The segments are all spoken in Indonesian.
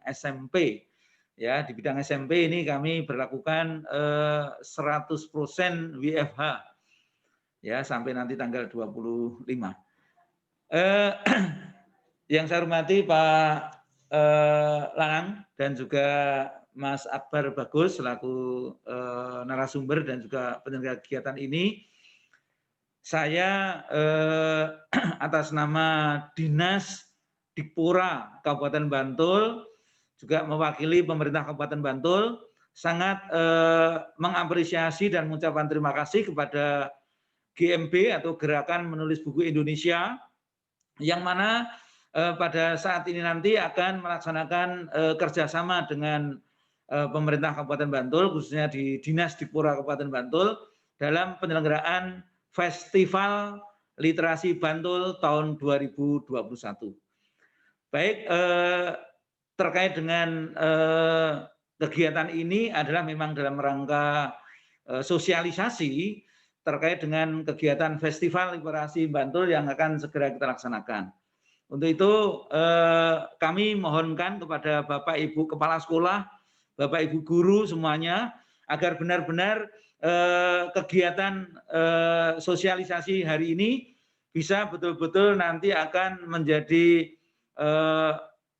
SMP. Ya, di bidang SMP ini kami berlakukan 100% WFH ya sampai nanti tanggal 25. Yang saya hormati Pak Lanang dan juga Mas Akbar Bagus selaku narasumber dan juga penyelenggara kegiatan ini, saya atas nama Dinas Dikpora Kabupaten Bantul juga mewakili pemerintah Kabupaten Bantul sangat mengapresiasi dan mengucapkan terima kasih kepada GMB atau Gerakan Menulis Buku Indonesia yang mana pada saat ini nanti akan melaksanakan kerjasama dengan pemerintah Kabupaten Bantul, khususnya di Dinas Dikpora Kabupaten Bantul, dalam penyelenggaraan Festival Literasi Bantul tahun 2021. Baik, terkait dengan kegiatan ini adalah memang dalam rangka sosialisasi terkait dengan kegiatan Festival Literasi Bantul yang akan segera kita laksanakan. Untuk itu kami mohonkan kepada Bapak Ibu Kepala Sekolah, Bapak Ibu Guru semuanya, agar benar-benar kegiatan sosialisasi hari ini bisa betul-betul nanti akan menjadi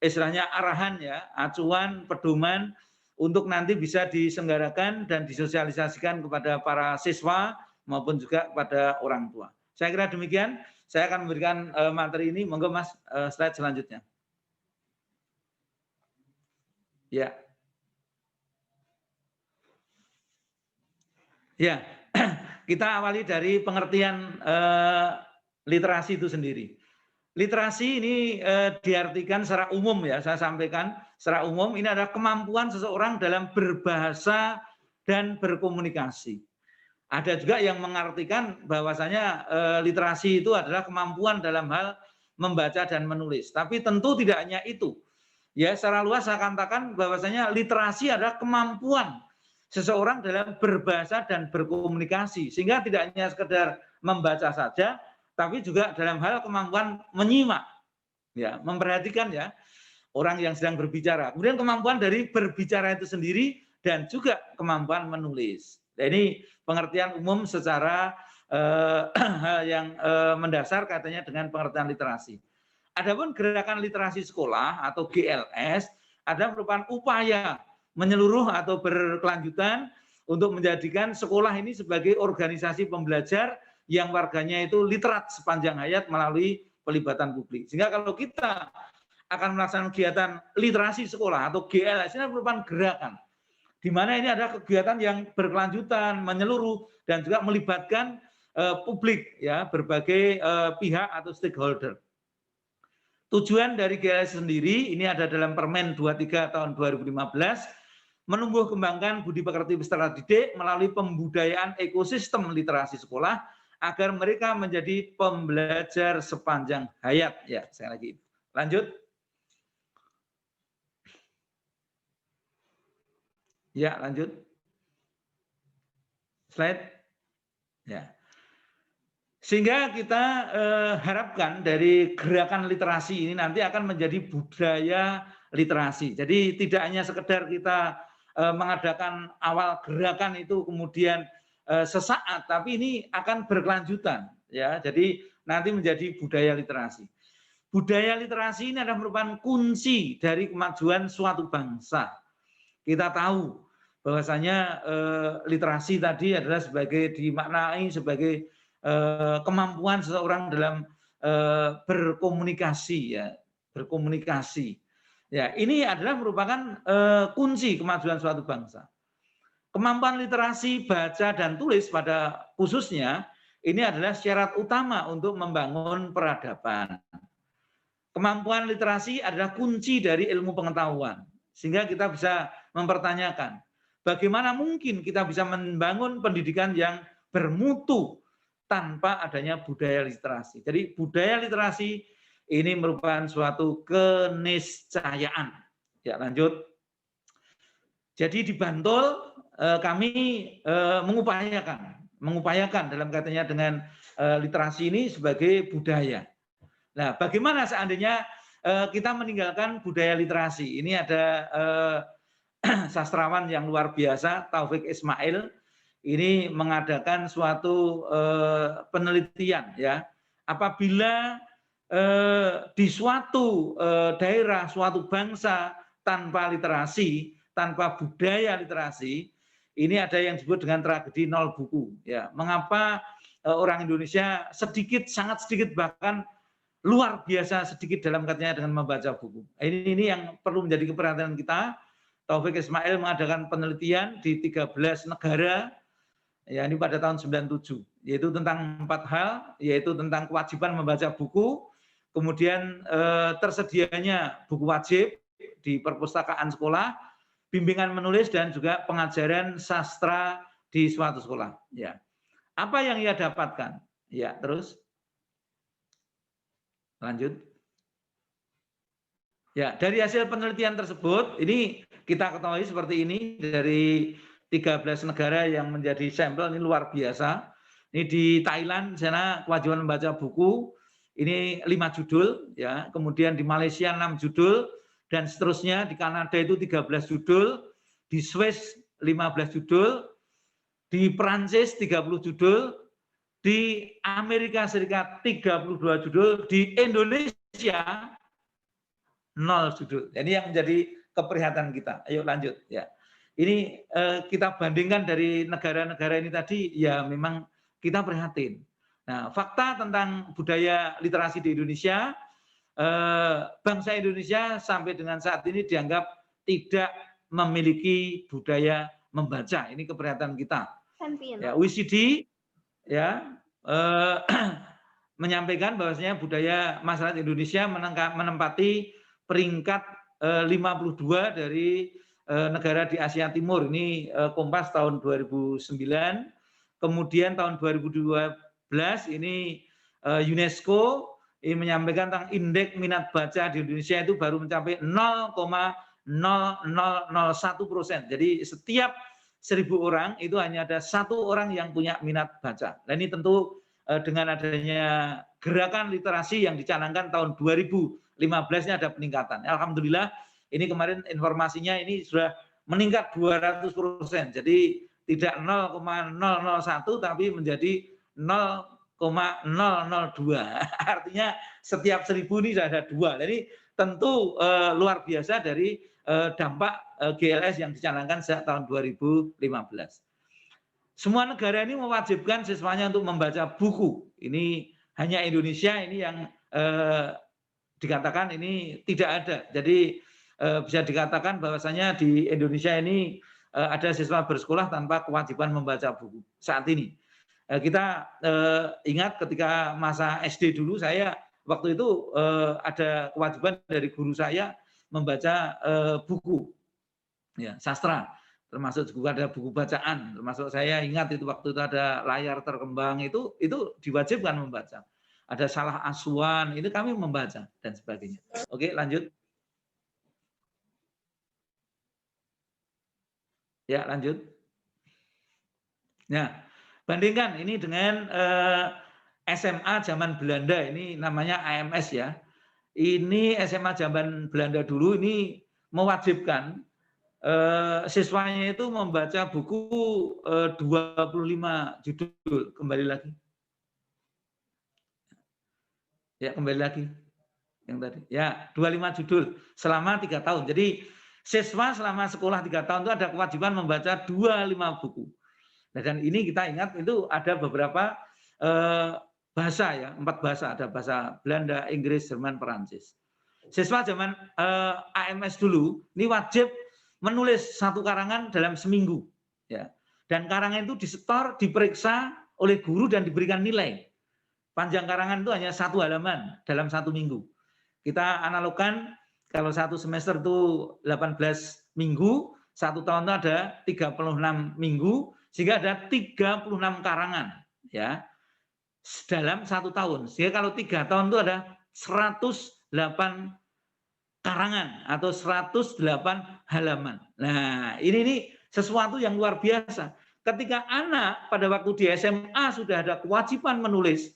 istilahnya arahan ya, acuan, pedoman untuk nanti bisa diselenggarakan dan disosialisasikan kepada para siswa maupun juga kepada orang tua. Saya kira demikian. Saya akan memberikan materi ini. Monggo Mas, slide selanjutnya. Ya. Ya, kita awali dari pengertian literasi itu sendiri. Literasi ini diartikan secara umum ya, saya sampaikan secara umum ini adalah kemampuan seseorang dalam berbahasa dan berkomunikasi. Ada juga yang mengartikan bahwasanya literasi itu adalah kemampuan dalam hal membaca dan menulis. Tapi tentu tidak hanya itu. Ya, secara luas saya katakan bahwasanya literasi adalah kemampuan seseorang dalam berbahasa dan berkomunikasi. Sehingga tidak hanya sekedar membaca saja, tapi juga dalam hal kemampuan menyimak, ya, memperhatikan ya orang yang sedang berbicara. Kemudian kemampuan dari berbicara itu sendiri dan juga kemampuan menulis. Nah, ini pengertian umum secara hal yang mendasar katanya dengan pengertian literasi. Adapun gerakan literasi sekolah atau GLS adalah merupakan upaya menyeluruh atau berkelanjutan untuk menjadikan sekolah ini sebagai organisasi pembelajar yang warganya itu literat sepanjang hayat melalui pelibatan publik. Sehingga kalau kita akan melaksanakan kegiatan literasi sekolah atau GLS ini merupakan gerakan di mana ini adalah kegiatan yang berkelanjutan, menyeluruh dan juga melibatkan publik ya, berbagai pihak atau stakeholder. Tujuan dari GLS sendiri ini ada dalam Permen 23 tahun 2015, menumbuh kembangkan budi pekerti peserta didik melalui pembudayaan ekosistem literasi sekolah agar mereka menjadi pembelajar sepanjang hayat. Ya, saya lagi lanjut. Ya, lanjut. Slide. Ya. Sehingga kita harapkan dari gerakan literasi ini nanti akan menjadi budaya literasi. Jadi tidak hanya sekedar kita mengadakan awal gerakan itu kemudian sesaat, tapi ini akan berkelanjutan ya. Jadi nanti menjadi budaya literasi. Budaya literasi ini adalah merupakan kunci dari kemajuan suatu bangsa. Kita tahu bahwasanya literasi tadi adalah sebagai dimaknai sebagai kemampuan seseorang dalam berkomunikasi ya, berkomunikasi. Ya, ini adalah merupakan kunci kemajuan suatu bangsa. Kemampuan literasi baca dan tulis pada khususnya ini adalah syarat utama untuk membangun peradaban. Kemampuan literasi adalah kunci dari ilmu pengetahuan. Sehingga kita bisa mempertanyakan, bagaimana mungkin kita bisa membangun pendidikan yang bermutu tanpa adanya budaya literasi. Jadi budaya literasi ini merupakan suatu keniscayaan. Ya, lanjut. Jadi di Bantul kami mengupayakan dalam katanya dengan literasi ini sebagai budaya. Nah, bagaimana seandainya kita meninggalkan budaya literasi. Ini ada sastrawan yang luar biasa, Taufik Ismail, ini mengadakan suatu penelitian ya. Apabila di suatu daerah, suatu bangsa tanpa literasi, tanpa budaya literasi, ini ada yang disebut dengan tragedi nol buku. Ya, mengapa orang Indonesia sedikit, sangat sedikit, bahkan luar biasa sedikit dalam katanya dengan membaca buku. Ini yang perlu menjadi keperhatian kita. Taufik Ismail mengadakan penelitian di 13 negara, ya ini pada tahun 97, yaitu tentang 4 hal, yaitu tentang kewajiban membaca buku, kemudian tersedianya buku wajib di perpustakaan sekolah, bimbingan menulis, dan juga pengajaran sastra di suatu sekolah. Ya, apa yang ia dapatkan? Ya, terus lanjut. Ya, dari hasil penelitian tersebut, ini kita ketahui seperti ini, dari 13 negara yang menjadi sampel, ini luar biasa. Ini di Thailand, sana kewajiban membaca buku, ini 5 judul, ya. Kemudian di Malaysia 6 judul, dan seterusnya. Di Kanada itu 13 judul, di Swiss 15 judul, di Perancis 30 judul, di Amerika Serikat 32 judul, di Indonesia 0 judul. Ini yang menjadi keprihatinan kita. Ayo lanjut ya. Ini kita bandingkan dari negara-negara ini tadi, ya memang kita prihatin. Nah, fakta tentang budaya literasi di Indonesia, bangsa Indonesia sampai dengan saat ini dianggap tidak memiliki budaya membaca. Ini keprihatinan kita. Ya, OECD ya menyampaikan bahwasanya budaya masyarakat Indonesia menempati peringkat 52 dari negara di Asia Timur. Ini Kompas tahun 2009. Kemudian tahun 2012 ini UNESCO ini menyampaikan tentang indeks minat baca di Indonesia itu baru mencapai 0,0001%. Jadi setiap 1.000 orang itu hanya ada 1 orang yang punya minat baca. Dan ini tentu dengan adanya gerakan literasi yang dicanangkan tahun 2015-nya ada peningkatan. Alhamdulillah, ini kemarin informasinya ini sudah meningkat 200%. Jadi tidak 0,001 tapi menjadi 0,002. Artinya setiap 1.000 ini sudah ada 2. Jadi tentu luar biasa dari dampak GLS yang dicanangkan sejak tahun 2015. Semua negara ini mewajibkan siswanya untuk membaca buku. Ini hanya Indonesia ini yang dikatakan ini tidak ada. Jadi bisa dikatakan bahwasanya di Indonesia ini ada siswa bersekolah tanpa kewajiban membaca buku saat ini. Kita ingat ketika masa SD dulu, saya waktu itu ada kewajiban dari guru saya membaca buku ya, sastra, termasuk juga ada buku bacaan. Termasuk saya ingat itu waktu itu ada layar terkembang, itu diwajibkan membaca. Ada salah asuhan, itu kami membaca dan sebagainya. Oke, lanjut. Ya, lanjut. Nah, bandingkan ini dengan SMA zaman Belanda, ini namanya AMS ya. Ini SMA zaman Belanda dulu ini mewajibkan siswanya itu membaca buku 25 judul. Kembali lagi. Ya, kembali lagi. Yang tadi. Ya, 25 judul selama 3 tahun. Jadi siswa selama sekolah 3 tahun itu ada kewajiban membaca 25 buku. Nah, dan ini kita ingat itu ada beberapa bahasa ya, 4 bahasa, ada bahasa Belanda, Inggris, Jerman, Perancis. Siswa zaman AMS dulu ini wajib menulis 1 karangan dalam seminggu ya. Dan karangan itu disetor, diperiksa oleh guru dan diberikan nilai. Panjang karangan itu hanya 1 halaman dalam 1 minggu. Kita analogkan kalau 1 semester itu 18 minggu, 1 tahun itu ada 36 minggu, sehingga ada 36 karangan ya dalam 1 tahun. Sehingga kalau 3 tahun itu ada 108 karangan atau 108 halaman. Nah, ini sesuatu yang luar biasa. Ketika anak pada waktu di SMA sudah ada kewajiban menulis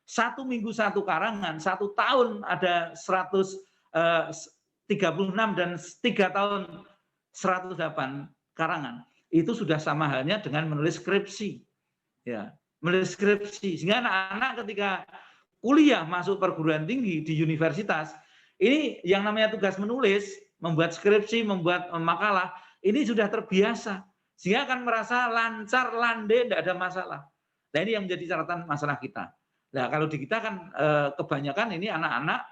1 minggu 1 karangan, 1 tahun ada 108 36 dan 3 tahun 108 karangan, itu sudah sama halnya dengan menulis skripsi. Ya, menulis skripsi. Sehingga anak-anak ketika kuliah masuk perguruan tinggi di universitas, ini yang namanya tugas menulis, membuat skripsi, membuat makalah, ini sudah terbiasa. Sehingga akan merasa lancar, landai, tidak ada masalah. Nah ini yang menjadi catatan masalah kita. Nah kalau di kita kan kebanyakan ini anak-anak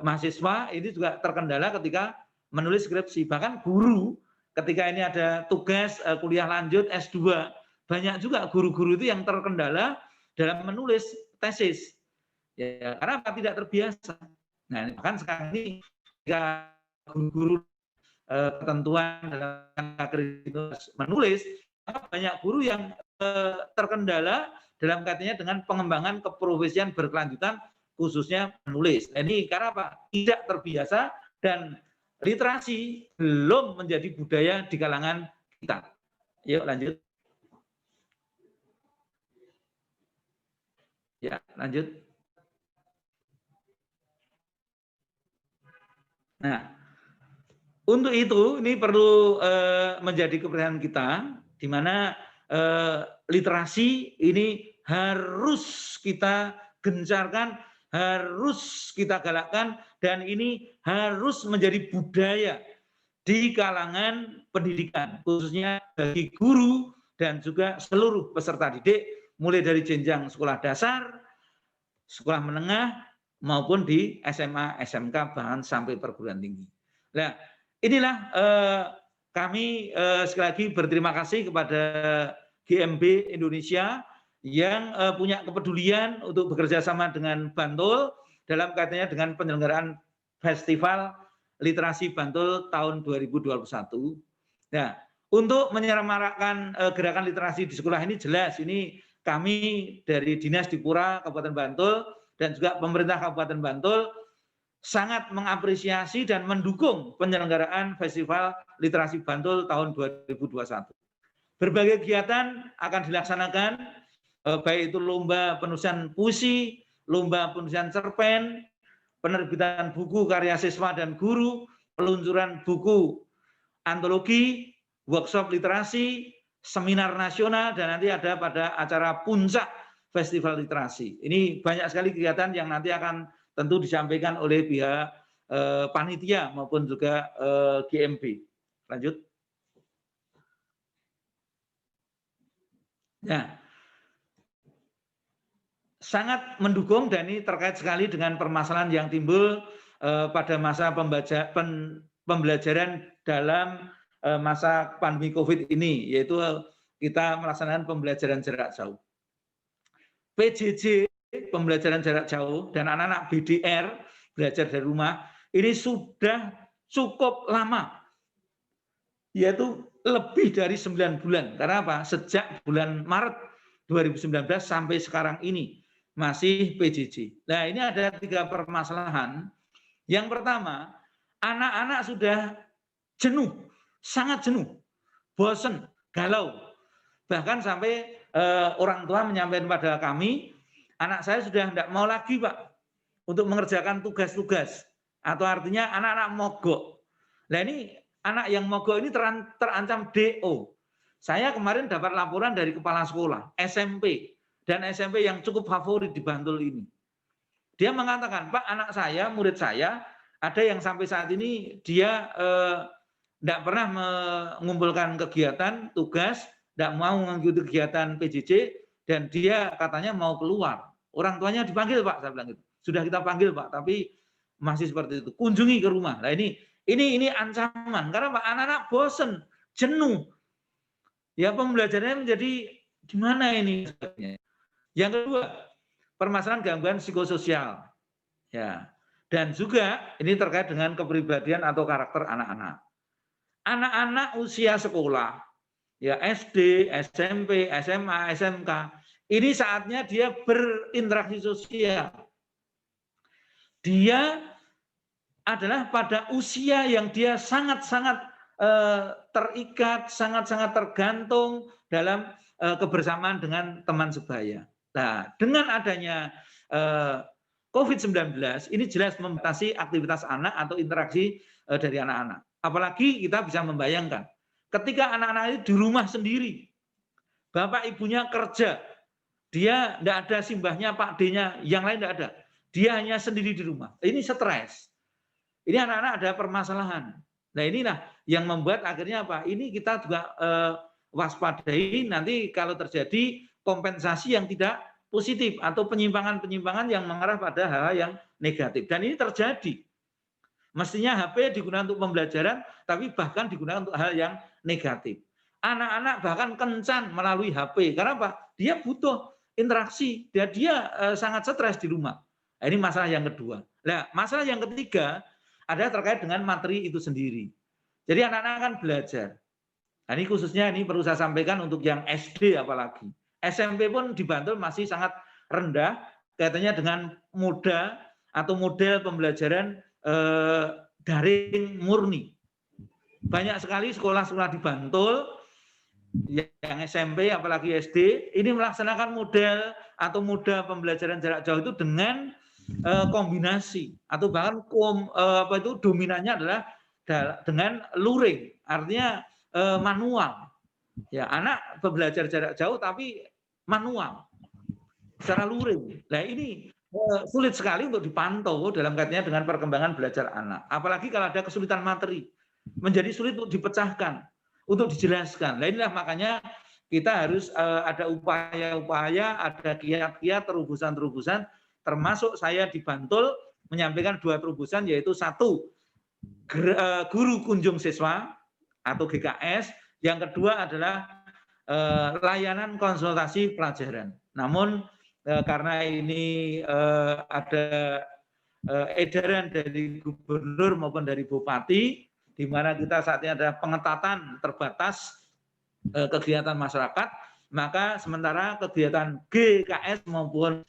mahasiswa ini juga terkendala ketika menulis skripsi. Bahkan guru ketika ini ada tugas kuliah lanjut S2, banyak juga guru-guru itu yang terkendala dalam menulis tesis. Ya, karena tidak terbiasa. Nah, bahkan sekarang ini jika guru-guru ketentuan dalam akreditasi menulis, maka banyak guru yang terkendala dalam kaitannya dengan pengembangan keprofesian berkelanjutan khususnya menulis. Ini karena apa? Tidak terbiasa dan literasi belum menjadi budaya di kalangan kita. Yuk lanjut. Ya, lanjut. Nah, untuk itu ini perlu menjadi keperhatian kita, di mana literasi ini harus kita gencarkan, harus kita galakkan, dan ini harus menjadi budaya di kalangan pendidikan, khususnya bagi guru dan juga seluruh peserta didik, mulai dari jenjang sekolah dasar, sekolah menengah, maupun di SMA, SMK, bahkan sampai perguruan tinggi. Nah, inilah kami sekali lagi berterima kasih kepada GMB Indonesia yang punya kepedulian untuk bekerja sama dengan Bantul dalam kaitannya dengan penyelenggaraan Festival Literasi Bantul tahun 2021. Nah, untuk menyemarakkan gerakan literasi di sekolah ini jelas ini kami dari Dinas Dipura Kabupaten Bantul dan juga pemerintah Kabupaten Bantul sangat mengapresiasi dan mendukung penyelenggaraan Festival Literasi Bantul tahun 2021. Berbagai kegiatan akan dilaksanakan, baik itu lomba penulisan puisi, lomba penulisan cerpen, penerbitan buku karya siswa dan guru, peluncuran buku antologi, workshop literasi, seminar nasional, dan nanti ada pada acara puncak Festival Literasi. Ini banyak sekali kegiatan yang nanti akan tentu disampaikan oleh pihak panitia maupun juga GMB. Lanjut. Ya, sangat mendukung dan ini terkait sekali dengan permasalahan yang timbul pada masa pembelajaran dalam masa pandemi COVID ini, yaitu kita melaksanakan pembelajaran jarak jauh. PJJ, pembelajaran jarak jauh, dan anak-anak BDR, belajar dari rumah, ini sudah cukup lama, yaitu lebih dari 9 bulan. Karena apa? Sejak bulan Maret 2019 sampai sekarang ini masih PJJ. Nah, ini ada 3 permasalahan. Yang pertama, anak-anak sudah jenuh, sangat jenuh, bosan, galau. Bahkan sampai orang tua menyampaikan pada kami, anak saya sudah tidak mau lagi Pak untuk mengerjakan tugas-tugas, atau artinya anak-anak mogok. Nah ini anak yang mogok ini terancam DO. Saya kemarin dapat laporan dari kepala sekolah SMP dan SMP yang cukup favorit di Bantul ini. Dia mengatakan, Pak, anak saya, murid saya, ada yang sampai saat ini dia tidak pernah mengumpulkan kegiatan tugas, tidak mau mengikuti kegiatan PJJ, dan dia katanya mau keluar. Orang tuanya dipanggil Pak, saya bilang gitu. Sudah kita panggil Pak, tapi masih seperti itu. Kunjungi ke rumah. Nah ini ancaman karena Pak anak-anak bosen, jenuh. Ya pembelajarannya menjadi gimana ini? Yang kedua, permasalahan gangguan psikososial. Ya. Dan juga ini terkait dengan kepribadian atau karakter anak-anak. Anak-anak usia sekolah, ya SD, SMP, SMA, SMK, ini saatnya dia berinteraksi sosial. Dia adalah pada usia yang dia sangat-sangat terikat, sangat-sangat tergantung dalam kebersamaan dengan teman sebaya. Nah, dengan adanya COVID-19 ini jelas membatasi aktivitas anak atau interaksi dari anak-anak. Apalagi kita bisa membayangkan, ketika anak-anak itu di rumah sendiri, bapak ibunya kerja, dia tidak ada simbahnya, Pak D-nya, yang lain tidak ada. Dia hanya sendiri di rumah. Ini stres. Ini anak-anak ada permasalahan. Nah inilah yang membuat akhirnya apa? Ini kita juga waspadai nanti kalau terjadi kompensasi yang tidak positif atau penyimpangan-penyimpangan yang mengarah pada hal-hal yang negatif. Dan ini terjadi. Mestinya HP digunakan untuk pembelajaran, tapi bahkan digunakan untuk hal yang negatif. Anak-anak bahkan kencan melalui HP. Karena apa? Dia butuh interaksi. Dia sangat stres di rumah. Nah, ini masalah yang kedua. Nah, masalah yang ketiga ada terkait dengan materi itu sendiri. Jadi anak-anak kan belajar. Nah, ini khususnya ini perlu saya sampaikan untuk yang SD apalagi. SMP pun di Bantul masih sangat rendah kaitannya dengan moda atau model pembelajaran daring murni. Banyak sekali sekolah-sekolah di Bantul yang SMP apalagi SD ini melaksanakan model atau moda pembelajaran jarak jauh itu dengan kombinasi atau bahkan dominannya adalah dengan luring, artinya manual. Ya, anak belajar jarak jauh tapi manual, secara luring. Nah ini sulit sekali untuk dipantau dalam kaitannya dengan perkembangan belajar anak. Apalagi kalau ada kesulitan materi, menjadi sulit untuk dipecahkan, untuk dijelaskan. Nah inilah makanya kita harus ada upaya-upaya, ada kiat-kiat, terobosan-terobosan, termasuk saya di Bantul menyampaikan 2 terobosan, yaitu 1, guru kunjung siswa atau GKS, yang kedua adalah layanan konsultasi pelajaran. Namun karena ini ada edaran dari gubernur maupun dari bupati, di mana kita saat ini ada pengetatan terbatas kegiatan masyarakat, maka sementara kegiatan GKS maupun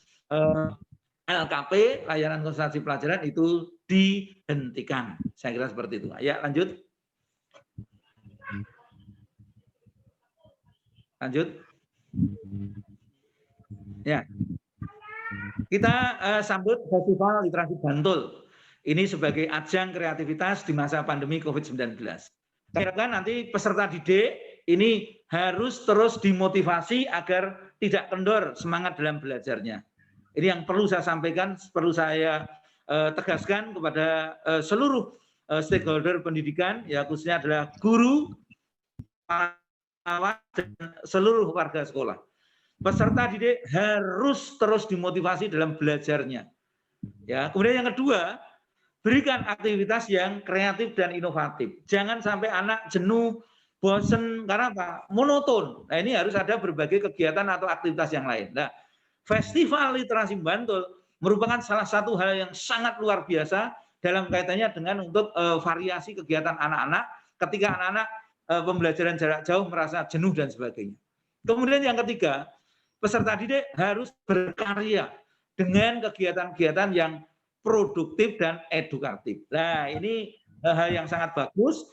LKP, layanan konsultasi pelajaran itu dihentikan. Saya kira seperti itu. Ya, lanjut. Lanjut. Ya. Kita sambut Festival Literasi Bantul. Ini sebagai ajang kreativitas di masa pandemi COVID-19. Saya harapkan nanti peserta didik ini harus terus dimotivasi agar tidak kendor semangat dalam belajarnya. Ini yang perlu saya sampaikan, perlu saya tegaskan kepada seluruh stakeholder pendidikan, ya khususnya adalah guru, dan seluruh warga sekolah. Peserta didik harus terus dimotivasi dalam belajarnya. Ya, kemudian yang kedua, berikan aktivitas yang kreatif dan inovatif. Jangan sampai anak jenuh, bosen, karena apa? Monoton. Nah, ini harus ada berbagai kegiatan atau aktivitas yang lain. Nah, Festival Literasi Bantul merupakan salah satu hal yang sangat luar biasa dalam kaitannya dengan untuk variasi kegiatan anak-anak ketika anak-anak pembelajaran jarak jauh merasa jenuh dan sebagainya. Kemudian yang ketiga, peserta didik harus berkarya dengan kegiatan-kegiatan yang produktif dan edukatif. Nah, ini hal yang sangat bagus.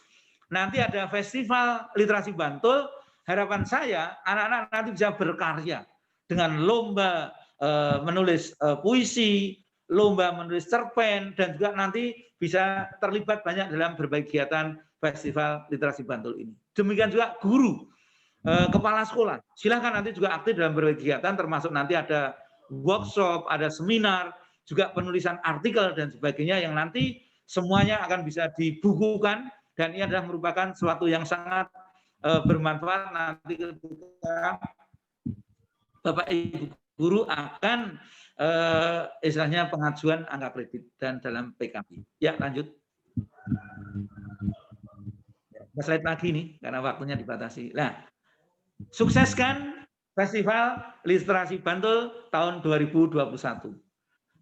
Nanti ada Festival Literasi Bantul, harapan saya anak-anak nanti bisa berkarya dengan lomba menulis puisi, lomba menulis cerpen, dan juga nanti bisa terlibat banyak dalam berbagai kegiatan Festival Literasi Bantul ini. Demikian juga guru, kepala sekolah, silakan nanti juga aktif dalam berbagai kegiatan, termasuk nanti ada workshop, ada seminar, juga penulisan artikel dan sebagainya yang nanti semuanya akan bisa dibukukan, dan ini adalah merupakan sesuatu yang sangat bermanfaat nanti ketika Bapak Ibu guru akan istilahnya pengajuan angka kredit dan dalam PKB. Ya, lanjut. Slide lagi nih karena waktunya dibatasi. Nah, sukseskan Festival Literasi Bantul tahun 2021.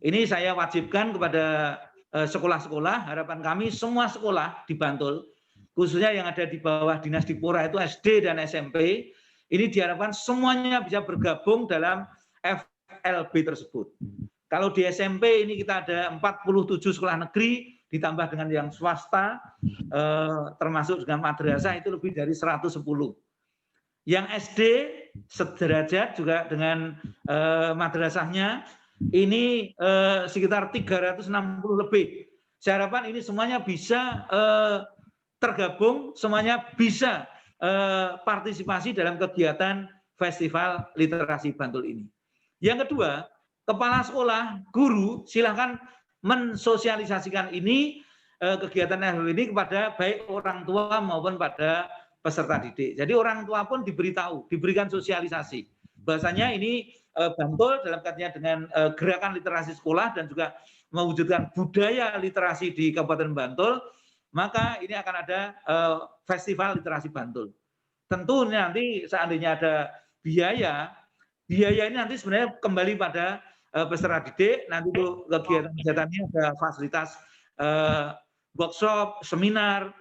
Ini saya wajibkan kepada sekolah-sekolah, harapan kami semua sekolah di Bantul, khususnya yang ada di bawah Dinas Dipora itu SD dan SMP, ini diharapkan semuanya bisa bergabung dalam FLB tersebut. Kalau di SMP ini kita ada 47 sekolah negeri, ditambah dengan yang swasta, termasuk dengan madrasah itu lebih dari 110. Yang SD sederajat juga dengan madrasahnya ini sekitar 360 lebih. Saya harapkan ini semuanya bisa tergabung, semuanya bisa partisipasi dalam kegiatan Festival Literasi Bantul ini. Yang kedua, kepala sekolah, guru, silakan mensosialisasikan ini kegiatan ini kepada baik orang tua maupun pada peserta didik. Jadi orang tua pun diberitahu, diberikan sosialisasi. Bahasanya ini Bantul dalam kaitannya dengan gerakan literasi sekolah dan juga mewujudkan budaya literasi di Kabupaten Bantul, maka ini akan ada Festival Literasi Bantul. Tentu nanti seandainya ada biaya ini nanti sebenarnya kembali pada peserta didik, nanti untuk kegiatan-kegiatannya ada fasilitas workshop, seminar,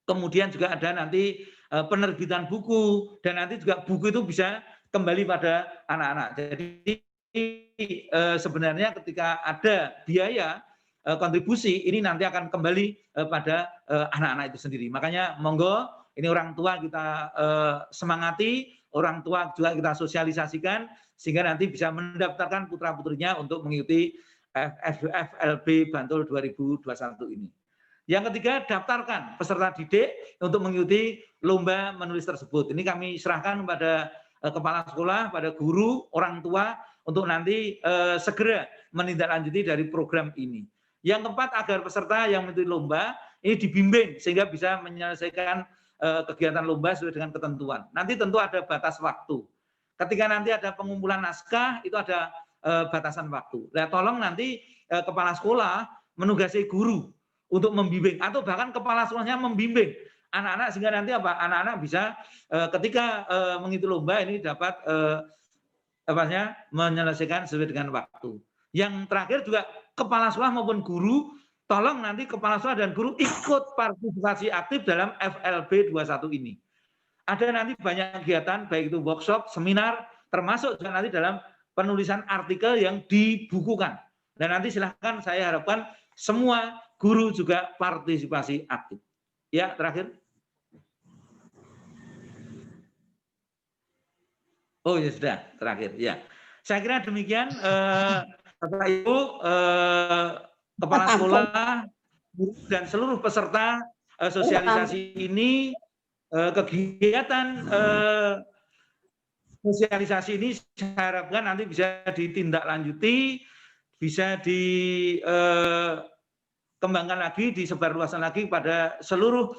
kemudian juga ada nanti penerbitan buku, dan nanti juga buku itu bisa kembali pada anak-anak. Jadi sebenarnya ketika ada biaya kontribusi, ini nanti akan kembali pada anak-anak itu sendiri. Makanya monggo, ini orang tua kita semangati, orang tua juga kita sosialisasikan, sehingga nanti bisa mendaftarkan putra-putrinya untuk mengikuti FLB Bantul 2021 ini. Yang ketiga, daftarkan peserta didik untuk mengikuti lomba menulis tersebut. Ini kami serahkan kepada kepala sekolah, pada guru, orang tua, untuk nanti segera menindaklanjuti dari program ini. Yang keempat, agar peserta yang mengikuti lomba ini dibimbing sehingga bisa menyelesaikan kegiatan lomba sesuai dengan ketentuan. Nanti tentu ada batas waktu. Ketika nanti ada pengumpulan naskah, itu ada batasan waktu. Nah, tolong nanti kepala sekolah menugasi guru untuk membimbing, atau bahkan kepala sekolahnya membimbing anak-anak, sehingga nanti apa, anak-anak bisa ketika mengikuti lomba ini dapat menyelesaikan sesuai dengan waktu. Yang terakhir juga kepala sekolah maupun guru, tolong nanti kepala sekolah dan guru ikut partisipasi aktif dalam FLB 21 ini. Ada nanti banyak kegiatan, baik itu workshop, seminar, termasuk juga nanti dalam penulisan artikel yang dibukukan. Dan nanti silahkan, saya harapkan semua guru juga partisipasi aktif. Ya, terakhir. Oh ya sudah, terakhir. Ya, saya kira demikian, Bapak Ibu, kepala sekolah, guru dan seluruh peserta sosialisasi ini, kegiatan sosialisasi ini saya harapkan nanti bisa ditindaklanjuti, bisa dikembangkan lagi, disebarluaskan lagi pada seluruh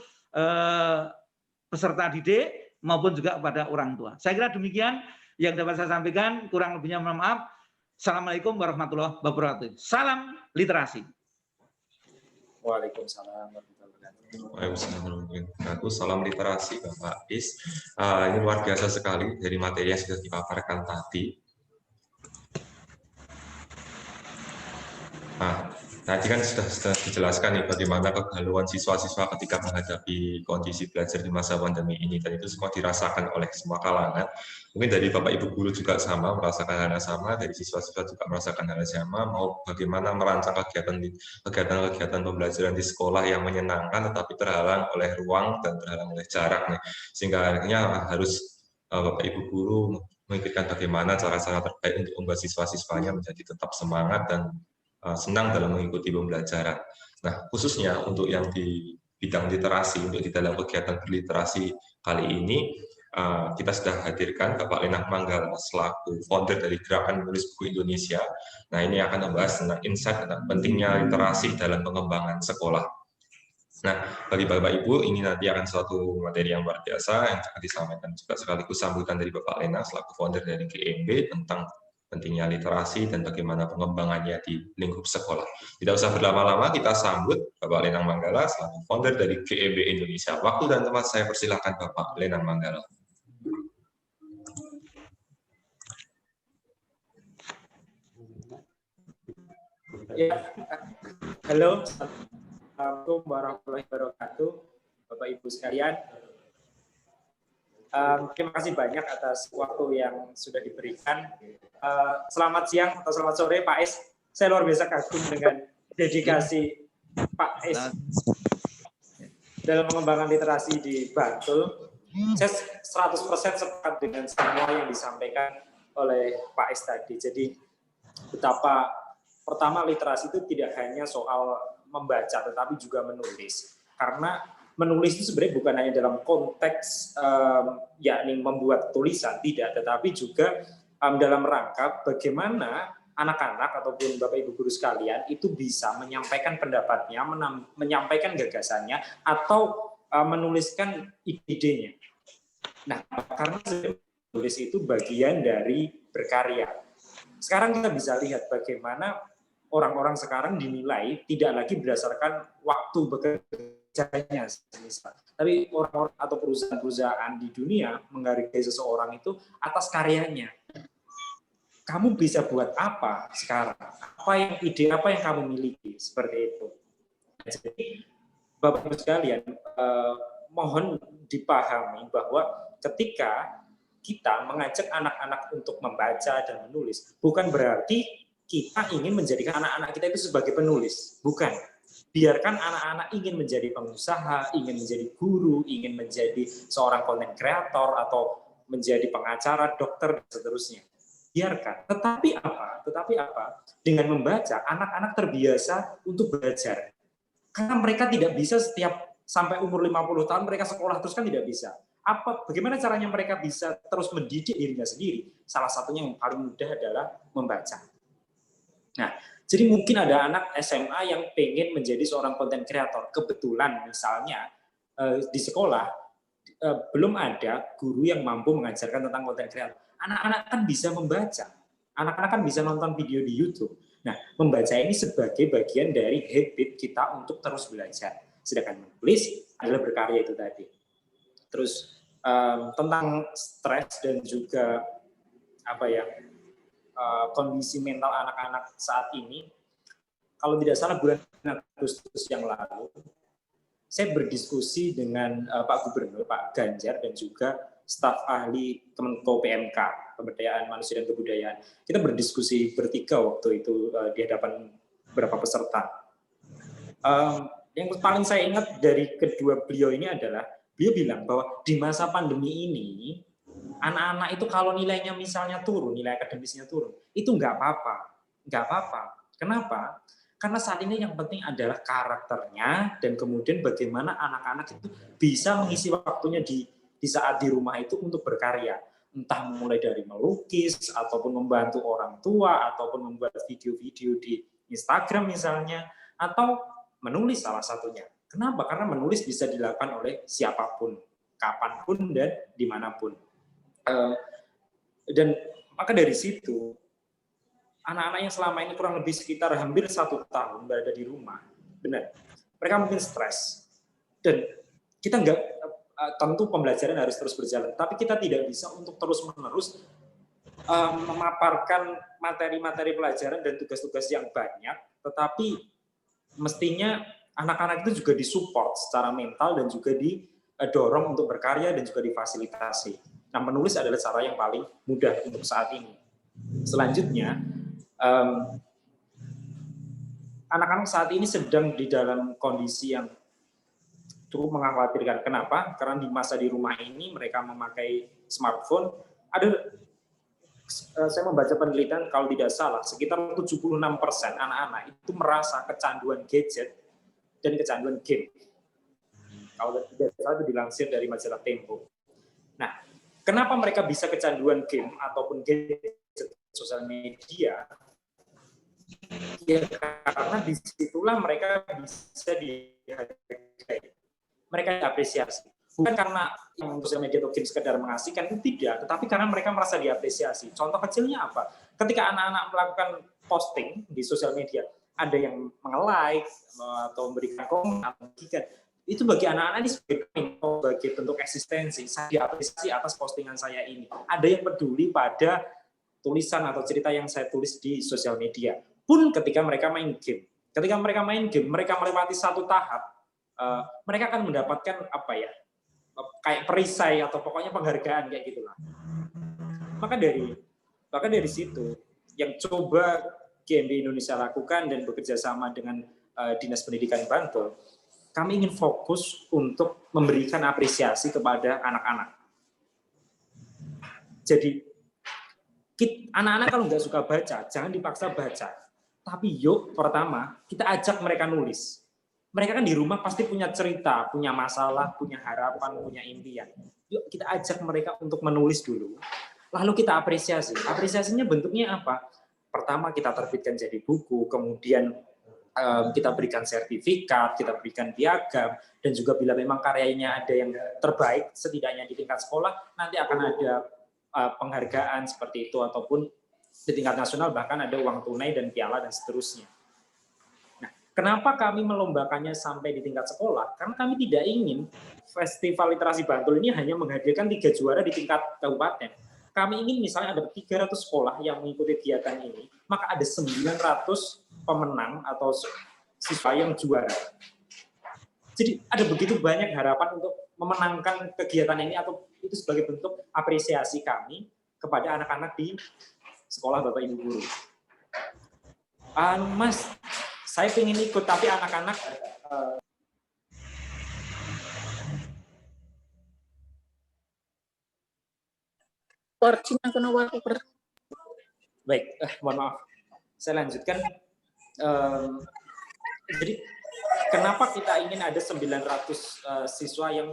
peserta didik maupun juga kepada orang tua. Saya kira demikian yang dapat saya sampaikan, kurang lebihnya mohon maaf. Assalamualaikum warahmatullahi wabarakatuh. Salam literasi. Waalaikumsalam warahmatullahi wabarakatuh. Salam literasi Bapak Is. Ini luar biasa sekali dari materi yang sudah dipaparkan tadi. Tadi kan sudah dijelaskan nih bagaimana kegalauan siswa-siswa ketika menghadapi kondisi belajar di masa pandemi ini, dan itu semua dirasakan oleh semua kalangan. Mungkin dari Bapak Ibu guru juga sama, merasakan hal yang sama, dari siswa-siswa juga merasakan hal yang sama, mau bagaimana merancang kegiatan pembelajaran di sekolah yang menyenangkan tetapi terhalang oleh ruang dan terhalang oleh jarak nih. Sehingga akhirnya harus Bapak Ibu guru memikirkan bagaimana cara-cara terbaik untuk membuat siswa-siswanya menjadi tetap semangat dan senang dalam mengikuti pembelajaran. Nah, khususnya untuk yang di bidang literasi, untuk di dalam kegiatan berliterasi kali ini, kita sudah hadirkan Bapak Lenang Manggala selaku founder dari Gerakan Menulis Buku Indonesia. Nah, ini akan membahas tentang insight tentang pentingnya literasi dalam pengembangan sekolah. Nah, bagi Bapak Ibu, ini nanti akan suatu materi yang luar biasa yang akan disampaikan juga sekaligus sambutan dari Bapak Lenang selaku founder dari GMB tentang pentingnya literasi dan bagaimana pengembangannya di lingkup sekolah. Tidak usah berlama-lama, kita sambut Bapak Lenang Manggala selaku founder dari GMB Indonesia. Waktu dan tempat saya persilahkan Bapak Lenang Manggala. Ya, halo, assalamualaikum warahmatullahi wabarakatuh, Bapak Ibu sekalian. Terima kasih banyak atas waktu yang sudah diberikan. Selamat siang atau selamat sore Pak Is. Saya luar biasa kagum dengan dedikasi Pak Is dalam pengembangan literasi di Bantul. Saya 100% sepakat dengan semua yang disampaikan oleh Pak Is tadi. Jadi betapa pertama literasi itu tidak hanya soal membaca, tetapi juga menulis. Karena menulis itu sebenarnya bukan hanya dalam konteks yakni membuat tulisan, tidak, tetapi juga dalam rangka bagaimana anak-anak ataupun Bapak Ibu guru sekalian itu bisa menyampaikan pendapatnya, menyampaikan gagasannya, atau menuliskan ide-idenya. Nah, karena menulis itu bagian dari berkarya. Sekarang kita bisa lihat bagaimana orang-orang sekarang dinilai tidak lagi berdasarkan waktu bekerjanya, tapi orang-orang atau perusahaan-perusahaan di dunia menghargai seseorang itu atas karyanya. Kamu bisa buat apa sekarang? Ide apa yang kamu miliki? Seperti itu. Jadi, Bapak Ibu sekalian, mohon dipahami bahwa ketika kita mengajak anak-anak untuk membaca dan menulis, bukan berarti kita ingin menjadikan anak-anak kita itu sebagai penulis. Bukan. Biarkan anak-anak ingin menjadi pengusaha, ingin menjadi guru, ingin menjadi seorang content creator, atau menjadi pengacara, dokter, dan seterusnya. Biarkan. Tetapi apa? Dengan membaca, anak-anak terbiasa untuk belajar. Karena mereka tidak bisa setiap sampai umur 50 tahun mereka sekolah terus, kan tidak bisa. Bagaimana caranya mereka bisa terus mendidik dirinya sendiri? Salah satunya yang paling mudah adalah membaca. Nah, jadi mungkin ada anak SMA yang pengen menjadi seorang content creator. Kebetulan misalnya di sekolah belum ada guru yang mampu mengajarkan tentang content creator. Anak-anak kan bisa membaca. Anak-anak kan bisa nonton video di YouTube. Nah, membaca ini sebagai bagian dari habit kita untuk terus belajar. Sedangkan menulis adalah berkarya itu tadi. Terus tentang stres dan juga kondisi mental anak-anak saat ini, kalau tidak salah bulan Agustus yang lalu, saya berdiskusi dengan Pak Gubernur, Pak Ganjar, dan juga staf ahli Kemenko PMK, Pemberdayaan Manusia dan Kebudayaan. Kita berdiskusi bertiga waktu itu di hadapan beberapa peserta. Yang paling saya ingat dari kedua beliau ini adalah, beliau bilang bahwa di masa pandemi ini, anak-anak itu kalau nilainya misalnya turun, nilai akademisnya turun, itu nggak apa-apa. Nggak apa-apa. Kenapa? Karena saat ini yang penting adalah karakternya, dan kemudian bagaimana anak-anak itu bisa mengisi waktunya di saat di rumah itu untuk berkarya. Entah mulai dari melukis, ataupun membantu orang tua, ataupun membuat video-video di Instagram misalnya, atau menulis salah satunya. Kenapa? Karena menulis bisa dilakukan oleh siapapun, kapanpun, dan dimanapun. Dan maka dari situ, anak-anak yang selama ini kurang lebih sekitar hampir 1 tahun berada di rumah, benar, mereka mungkin stres. Dan kita tentu pembelajaran harus terus berjalan, tapi kita tidak bisa untuk terus-menerus memaparkan materi-materi pelajaran dan tugas-tugas yang banyak, tetapi mestinya anak-anak itu juga disupport secara mental dan juga didorong untuk berkarya dan juga difasilitasi. Nah, menulis adalah cara yang paling mudah untuk saat ini. Selanjutnya, anak-anak saat ini sedang di dalam kondisi yang cukup mengkhawatirkan. Kenapa? Karena di masa di rumah ini mereka memakai smartphone. Saya membaca penelitian, kalau tidak salah, sekitar 76% anak-anak itu merasa kecanduan gadget dan kecanduan game. Kalau tidak salah itu dilansir dari majalah Tempo. Nah, kenapa mereka bisa kecanduan game ataupun gadget sosial media? Ya, karena disitulah mereka bisa dihargai. Mereka diapresiasi. Bukan karena yang sosial media atau game sekedar mengasihkan, itu tidak, tetapi karena mereka merasa diapresiasi. Contoh kecilnya apa? Ketika anak-anak melakukan posting di sosial media, ada yang nge-like atau memberikan komen, itu bagi anak-anak ini sebagai bentuk eksistensi. Saya diapresiasi atas postingan saya ini. Ada yang peduli pada tulisan atau cerita yang saya tulis di sosial media. Pun ketika mereka main game. Ketika mereka main game, mereka melewati satu tahap, mereka akan mendapatkan kayak perisai atau pokoknya penghargaan kayak gitulah. Maka dari situ yang coba GMB Indonesia lakukan dan bekerja sama dengan Dinas Pendidikan Bantul, kami ingin fokus untuk memberikan apresiasi kepada anak-anak. Jadi Anak-anak kalau nggak suka baca, jangan dipaksa baca. Tapi yuk, pertama, kita ajak mereka nulis. Mereka kan di rumah pasti punya cerita, punya masalah, punya harapan, punya impian. Yuk kita ajak mereka untuk menulis dulu. Lalu kita apresiasi. Apresiasinya bentuknya apa? Pertama kita terbitkan jadi buku, kemudian kita berikan sertifikat, kita berikan piagam, dan juga bila memang karyanya ada yang terbaik, setidaknya di tingkat sekolah, nanti akan ada penghargaan seperti itu, ataupun di tingkat nasional bahkan ada uang tunai dan piala dan seterusnya. Nah, kenapa kami melombakannya sampai di tingkat sekolah? Karena kami tidak ingin Festival Literasi Bantul ini hanya menghadirkan 3 juara di tingkat kabupaten. Kami ingin misalnya ada 300 sekolah yang mengikuti kegiatan ini, maka ada 900 pemenang atau siswa yang juara. Jadi ada begitu banyak harapan untuk memenangkan kegiatan ini, atau itu sebagai bentuk apresiasi kami kepada anak-anak di sekolah Bapak Ibu guru. Mas, saya ingin ikut, tapi anak-anak baik, mohon maaf. Saya lanjutkan. Jadi kenapa kita ingin ada 900 siswa yang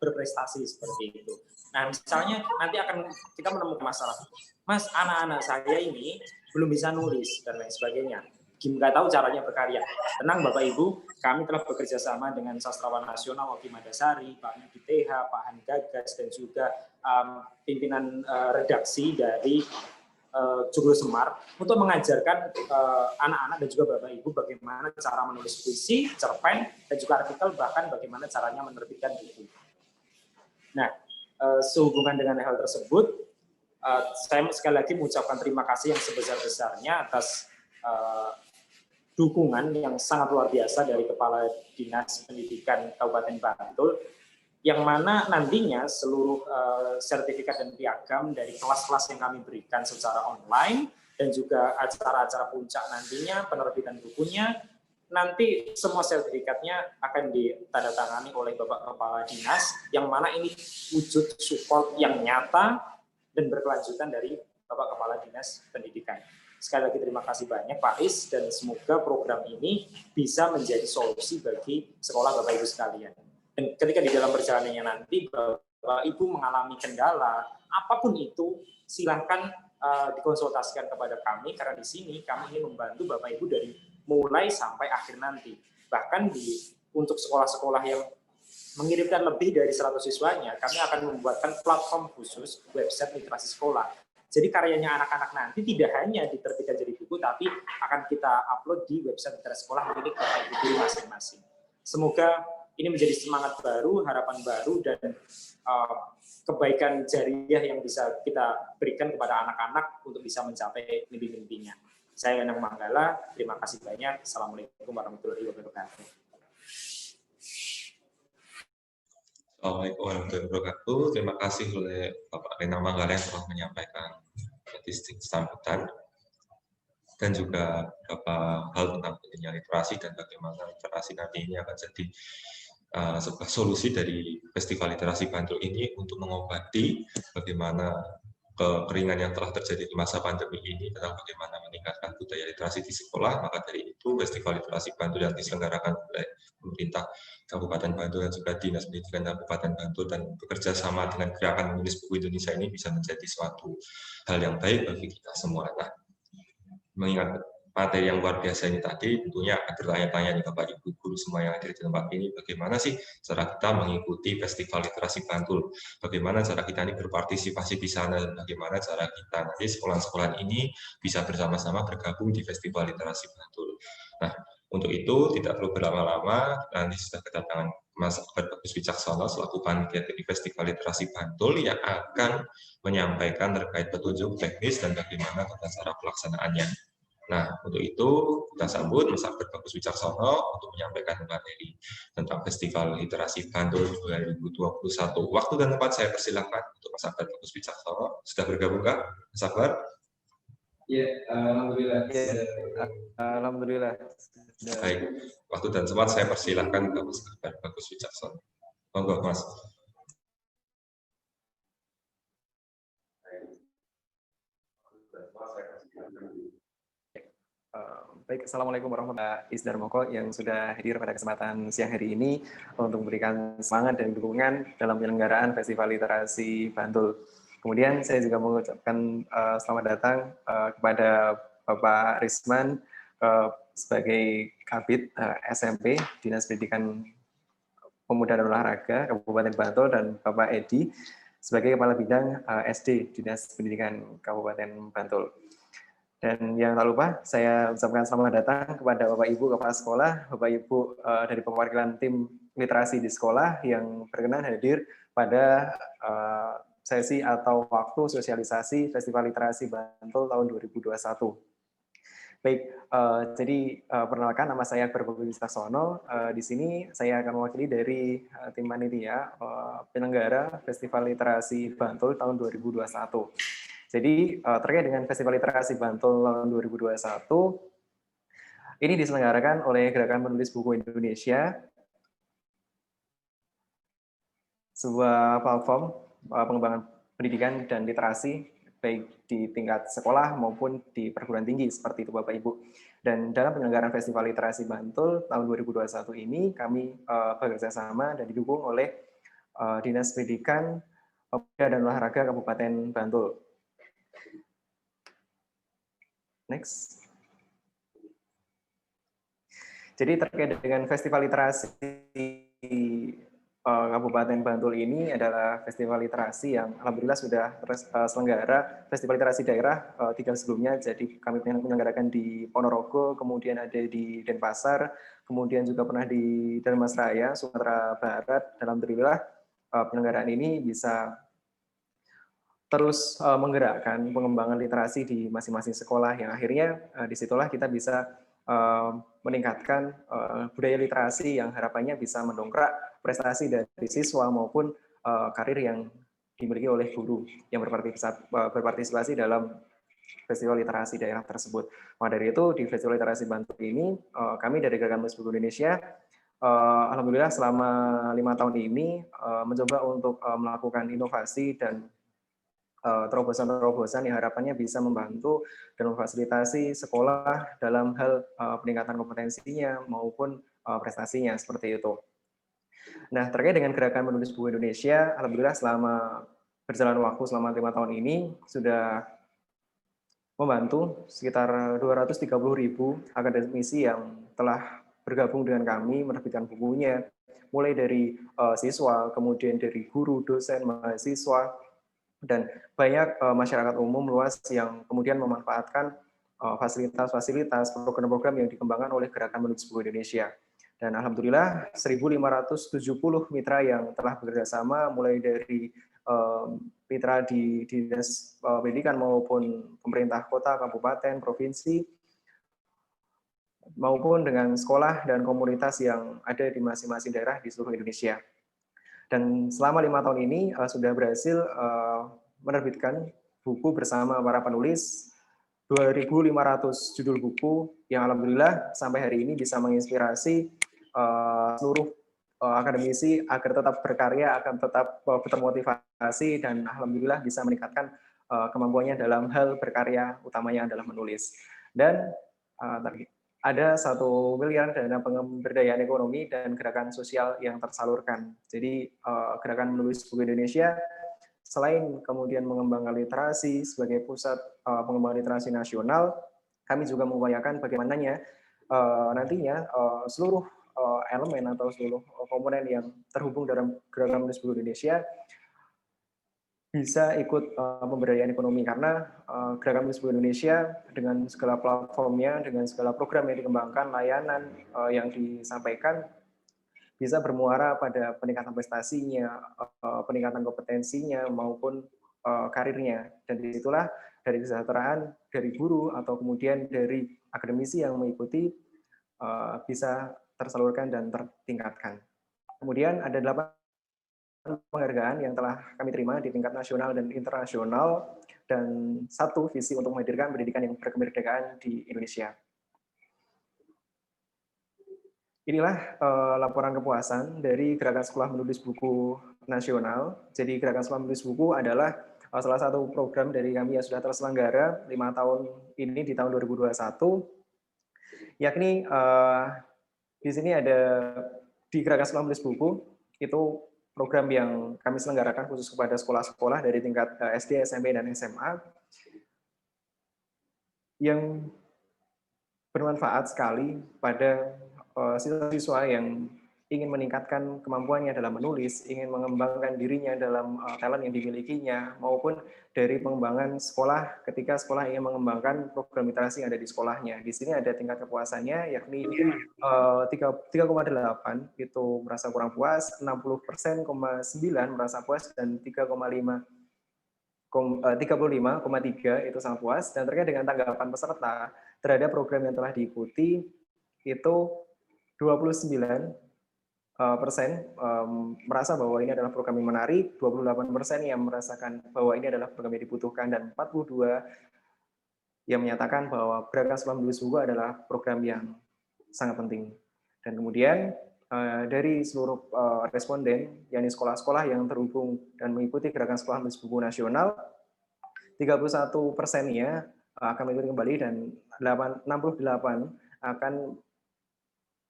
berprestasi seperti itu? Nah, misalnya nanti akan kita menemukan masalah. Mas, anak-anak saya ini belum bisa nulis dan lain sebagainya. Nggak tahu caranya berkarya. Tenang Bapak Ibu, kami telah bekerja sama dengan sastrawan nasional Oki Madasari, Pak Nudi TH, Pak Hani Gagas, dan juga pimpinan redaksi dari Joglo Semar untuk mengajarkan anak-anak dan juga Bapak Ibu bagaimana cara menulis puisi, cerpen, dan juga artikel, bahkan bagaimana caranya menerbitkan buku. Nah, sehubungan dengan hal tersebut, saya sekali lagi mengucapkan terima kasih yang sebesar-besarnya atas dukungan yang sangat luar biasa dari Kepala Dinas Pendidikan Kabupaten Bantul, yang mana nantinya seluruh sertifikat dan piagam dari kelas-kelas yang kami berikan secara online, dan juga acara-acara puncak nantinya, penerbitan bukunya, nanti semua sertifikatnya akan ditandatangani oleh Bapak Kepala Dinas, yang mana ini wujud support yang nyata dan berkelanjutan dari Bapak Kepala Dinas Pendidikan. Sekali lagi terima kasih banyak Pak Is, dan semoga program ini bisa menjadi solusi bagi sekolah Bapak Ibu sekalian. Dan ketika di dalam perjalanannya nanti Bapak Ibu mengalami kendala, apapun itu, silahkan dikonsultasikan kepada kami, karena di sini kami ingin membantu Bapak Ibu dari mulai sampai akhir nanti. Bahkan untuk sekolah-sekolah yang mengirimkan lebih dari 100 siswanya, kami akan membuatkan platform khusus website literasi sekolah. Jadi karyanya anak-anak nanti tidak hanya diterbitkan jadi buku, tapi akan kita upload di website literasi sekolah milik Bapak Ibu guru masing-masing. Semoga ini menjadi semangat baru, harapan baru, dan kebaikan jariah yang bisa kita berikan kepada anak-anak untuk bisa mencapai mimpi-mimpinya. Saya Wenang Manggala, terima kasih banyak. Assalamualaikum warahmatullahi wabarakatuh. Assalamualaikum warahmatullahi wabarakatuh. Terima kasih oleh Bapak Wenang Manggala yang telah menyampaikan statistik sambutan dan juga beberapa hal tentang pentingnya literasi dan bagaimana literasi nanti ini akan jadi sebuah solusi dari Festival Literasi Bantul ini untuk mengobati bagaimana kekeringan yang telah terjadi di masa pandemi ini, tentang bagaimana meningkatkan budaya literasi di sekolah. Maka dari itu Festival Literasi Bantul yang diselenggarakan oleh pemerintah Kabupaten Bantul dan juga Dinas Pendidikan Kabupaten Bantul dan bekerja sama dengan Gerakan Menulis Buku Indonesia ini bisa menjadi suatu hal yang baik bagi kita semua. Nah, mengingat materi yang luar biasa ini tadi, tentunya akan bertanya-tanya nih Bapak Ibu guru semua yang hadir di tempat ini, bagaimana sih cara kita mengikuti Festival Literasi Bantul, bagaimana cara kita ini berpartisipasi di sana, dan bagaimana cara kita nanti sekolah-sekolah ini bisa bersama-sama bergabung di Festival Literasi Bantul. Nah, untuk itu tidak perlu berlama-lama, nanti sudah kedatangan Mas Albert Bagus Wicaksono selaku panitia dari Festival Literasi Bantul yang akan menyampaikan terkait petunjuk teknis dan bagaimana tata cara pelaksanaannya. Nah, untuk itu kita sambut Mas Albert Bagus Wicaksono untuk menyampaikan materi tentang Festival Literasi Bantul 2021. Waktu dan tempat saya persilahkan untuk Mas Albert Bagus Wicaksono. Sudah bergabungkah, Mas Albert? Ya, alhamdulillah. Alhamdulillah. Baik, waktu dan tempat saya persilahkan ke Mas Albert Bagus Wicaksono. Monggo, Mas. Baik, Assalamualaikum warahmatullahi wabarakatuh. Isdar Moko yang sudah hadir pada kesempatan siang hari ini untuk memberikan semangat dan dukungan dalam penyelenggaraan Festival Literasi Bantul. Kemudian saya juga mengucapkan selamat datang kepada Bapak Risman sebagai Kabid SMP Dinas Pendidikan Pemuda dan Olahraga Kabupaten Bantul dan Bapak Edi sebagai Kepala Bidang SD Dinas Pendidikan Kabupaten Bantul. Dan yang tak lupa, saya ucapkan selamat datang kepada Bapak Ibu Kepala Sekolah, Bapak Ibu dari perwakilan tim literasi di sekolah yang berkenan hadir pada sesi atau waktu sosialisasi Festival Literasi Bantul tahun 2021. Baik, jadi perkenalkan nama saya Akbar Budi Sassono. Di sini saya akan mewakili dari tim panitia penyelenggara Festival Literasi Bantul tahun 2021. Jadi terkait dengan Festival Literasi Bantul tahun 2021, ini diselenggarakan oleh Gerakan Penulis Buku Indonesia, sebuah platform pengembangan pendidikan dan literasi, baik di tingkat sekolah maupun di perguruan tinggi, seperti itu Bapak Ibu. Dan dalam penyelenggaraan Festival Literasi Bantul tahun 2021 ini, kami bekerja sama dan didukung oleh Dinas Pendidikan Pemuda dan Olahraga Kabupaten Bantul. Next. Jadi terkait dengan Festival Literasi Kabupaten Bantul ini adalah festival literasi yang alhamdulillah sudah terselenggara Festival Literasi Daerah 3 sebelumnya. Jadi kami menyelenggarakan di Ponorogo, kemudian ada di Denpasar, kemudian juga pernah di Dharmasraya, Sumatera Barat. Dan alhamdulillah penyelenggaraan ini bisa terus menggerakkan pengembangan literasi di masing-masing sekolah yang akhirnya disitulah kita bisa meningkatkan budaya literasi yang harapannya bisa mendongkrak prestasi dari siswa maupun karir yang dimiliki oleh guru yang berpartisipasi dalam Festival Literasi Daerah tersebut. Maka dari itu di Festival Literasi Bantul ini kami dari Gerakan Penulis Buku Indonesia alhamdulillah selama 5 tahun ini mencoba untuk melakukan inovasi dan terobosan-terobosan yang harapannya bisa membantu dan memfasilitasi sekolah dalam hal peningkatan kompetensinya maupun prestasinya, seperti itu. Nah, terkait dengan Gerakan Penulis Buku Indonesia, alhamdulillah selama berjalan waktu selama 5 tahun ini sudah membantu sekitar 230.000 akademisi yang telah bergabung dengan kami menerbitkan bukunya, mulai dari siswa, kemudian dari guru, dosen, mahasiswa, dan banyak masyarakat umum luas yang kemudian memanfaatkan fasilitas-fasilitas program-program yang dikembangkan oleh Gerakan Penulis Buku Indonesia. Dan alhamdulillah 1.570 mitra yang telah bekerja sama mulai dari mitra di Dinas Pendidikan maupun pemerintah kota, kabupaten, provinsi, maupun dengan sekolah dan komunitas yang ada di masing-masing daerah di seluruh Indonesia. Dan selama 5 tahun ini sudah berhasil menerbitkan buku bersama para penulis, 2.500 judul buku yang alhamdulillah sampai hari ini bisa menginspirasi seluruh akademisi agar tetap berkarya, akan tetap termotivasi, dan alhamdulillah bisa meningkatkan kemampuannya dalam hal berkarya, utamanya adalah menulis. Dan ada 1 miliar dana pemberdayaan ekonomi dan gerakan sosial yang tersalurkan. Jadi Gerakan Penulis Buku Indonesia selain kemudian mengembangkan literasi sebagai pusat pengembangan literasi nasional, kami juga mengupayakan bagaimananya nantinya seluruh elemen atau seluruh komponen yang terhubung dalam Gerakan Penulis Buku Indonesia bisa ikut pemberdayaan ekonomi, karena Gerakan Penulis Buku Indonesia dengan segala platformnya, dengan segala program yang dikembangkan, layanan yang disampaikan, bisa bermuara pada peningkatan prestasinya, peningkatan kompetensinya, maupun karirnya. Dan disitulah dari kesejahteraan dari guru atau kemudian dari akademisi yang mengikuti bisa tersalurkan dan tertingkatkan. Kemudian ada 8 penghargaan yang telah kami terima di tingkat nasional dan internasional, dan 1 visi untuk menghadirkan pendidikan yang berkemerdekaan di Indonesia. Inilah laporan kepuasan dari Gerakan Sekolah Menulis Buku Nasional. Jadi Gerakan Sekolah Menulis Buku adalah salah satu program dari kami yang sudah terselenggara 5 tahun ini di tahun 2021, yakni di sini ada di Gerakan Sekolah Menulis Buku, itu program yang kami selenggarakan khusus kepada sekolah-sekolah dari tingkat SD, SMP, dan SMA yang bermanfaat sekali pada siswa-siswa yang ingin meningkatkan kemampuannya dalam menulis, ingin mengembangkan dirinya dalam talent yang dimilikinya, maupun dari pengembangan sekolah ketika sekolah ingin mengembangkan program literasi yang ada di sekolahnya. Di sini ada tingkat kepuasannya, yakni 3,8 itu merasa kurang puas, 60,9% merasa puas, dan 35,3 itu sangat puas. Dan terkait dengan tanggapan peserta terhadap program yang telah diikuti itu 29% merasa bahwa ini adalah program yang menarik, 28% yang merasakan bahwa ini adalah program yang dibutuhkan, dan 42% yang menyatakan bahwa Gerakan Sekolah Menulis Buku adalah program yang sangat penting. Dan kemudian dari seluruh responden, yakni sekolah-sekolah yang terhubung dan mengikuti Gerakan Sekolah Menulis Buku Nasional, 31%-nya akan mengikuti kembali, dan 68% akan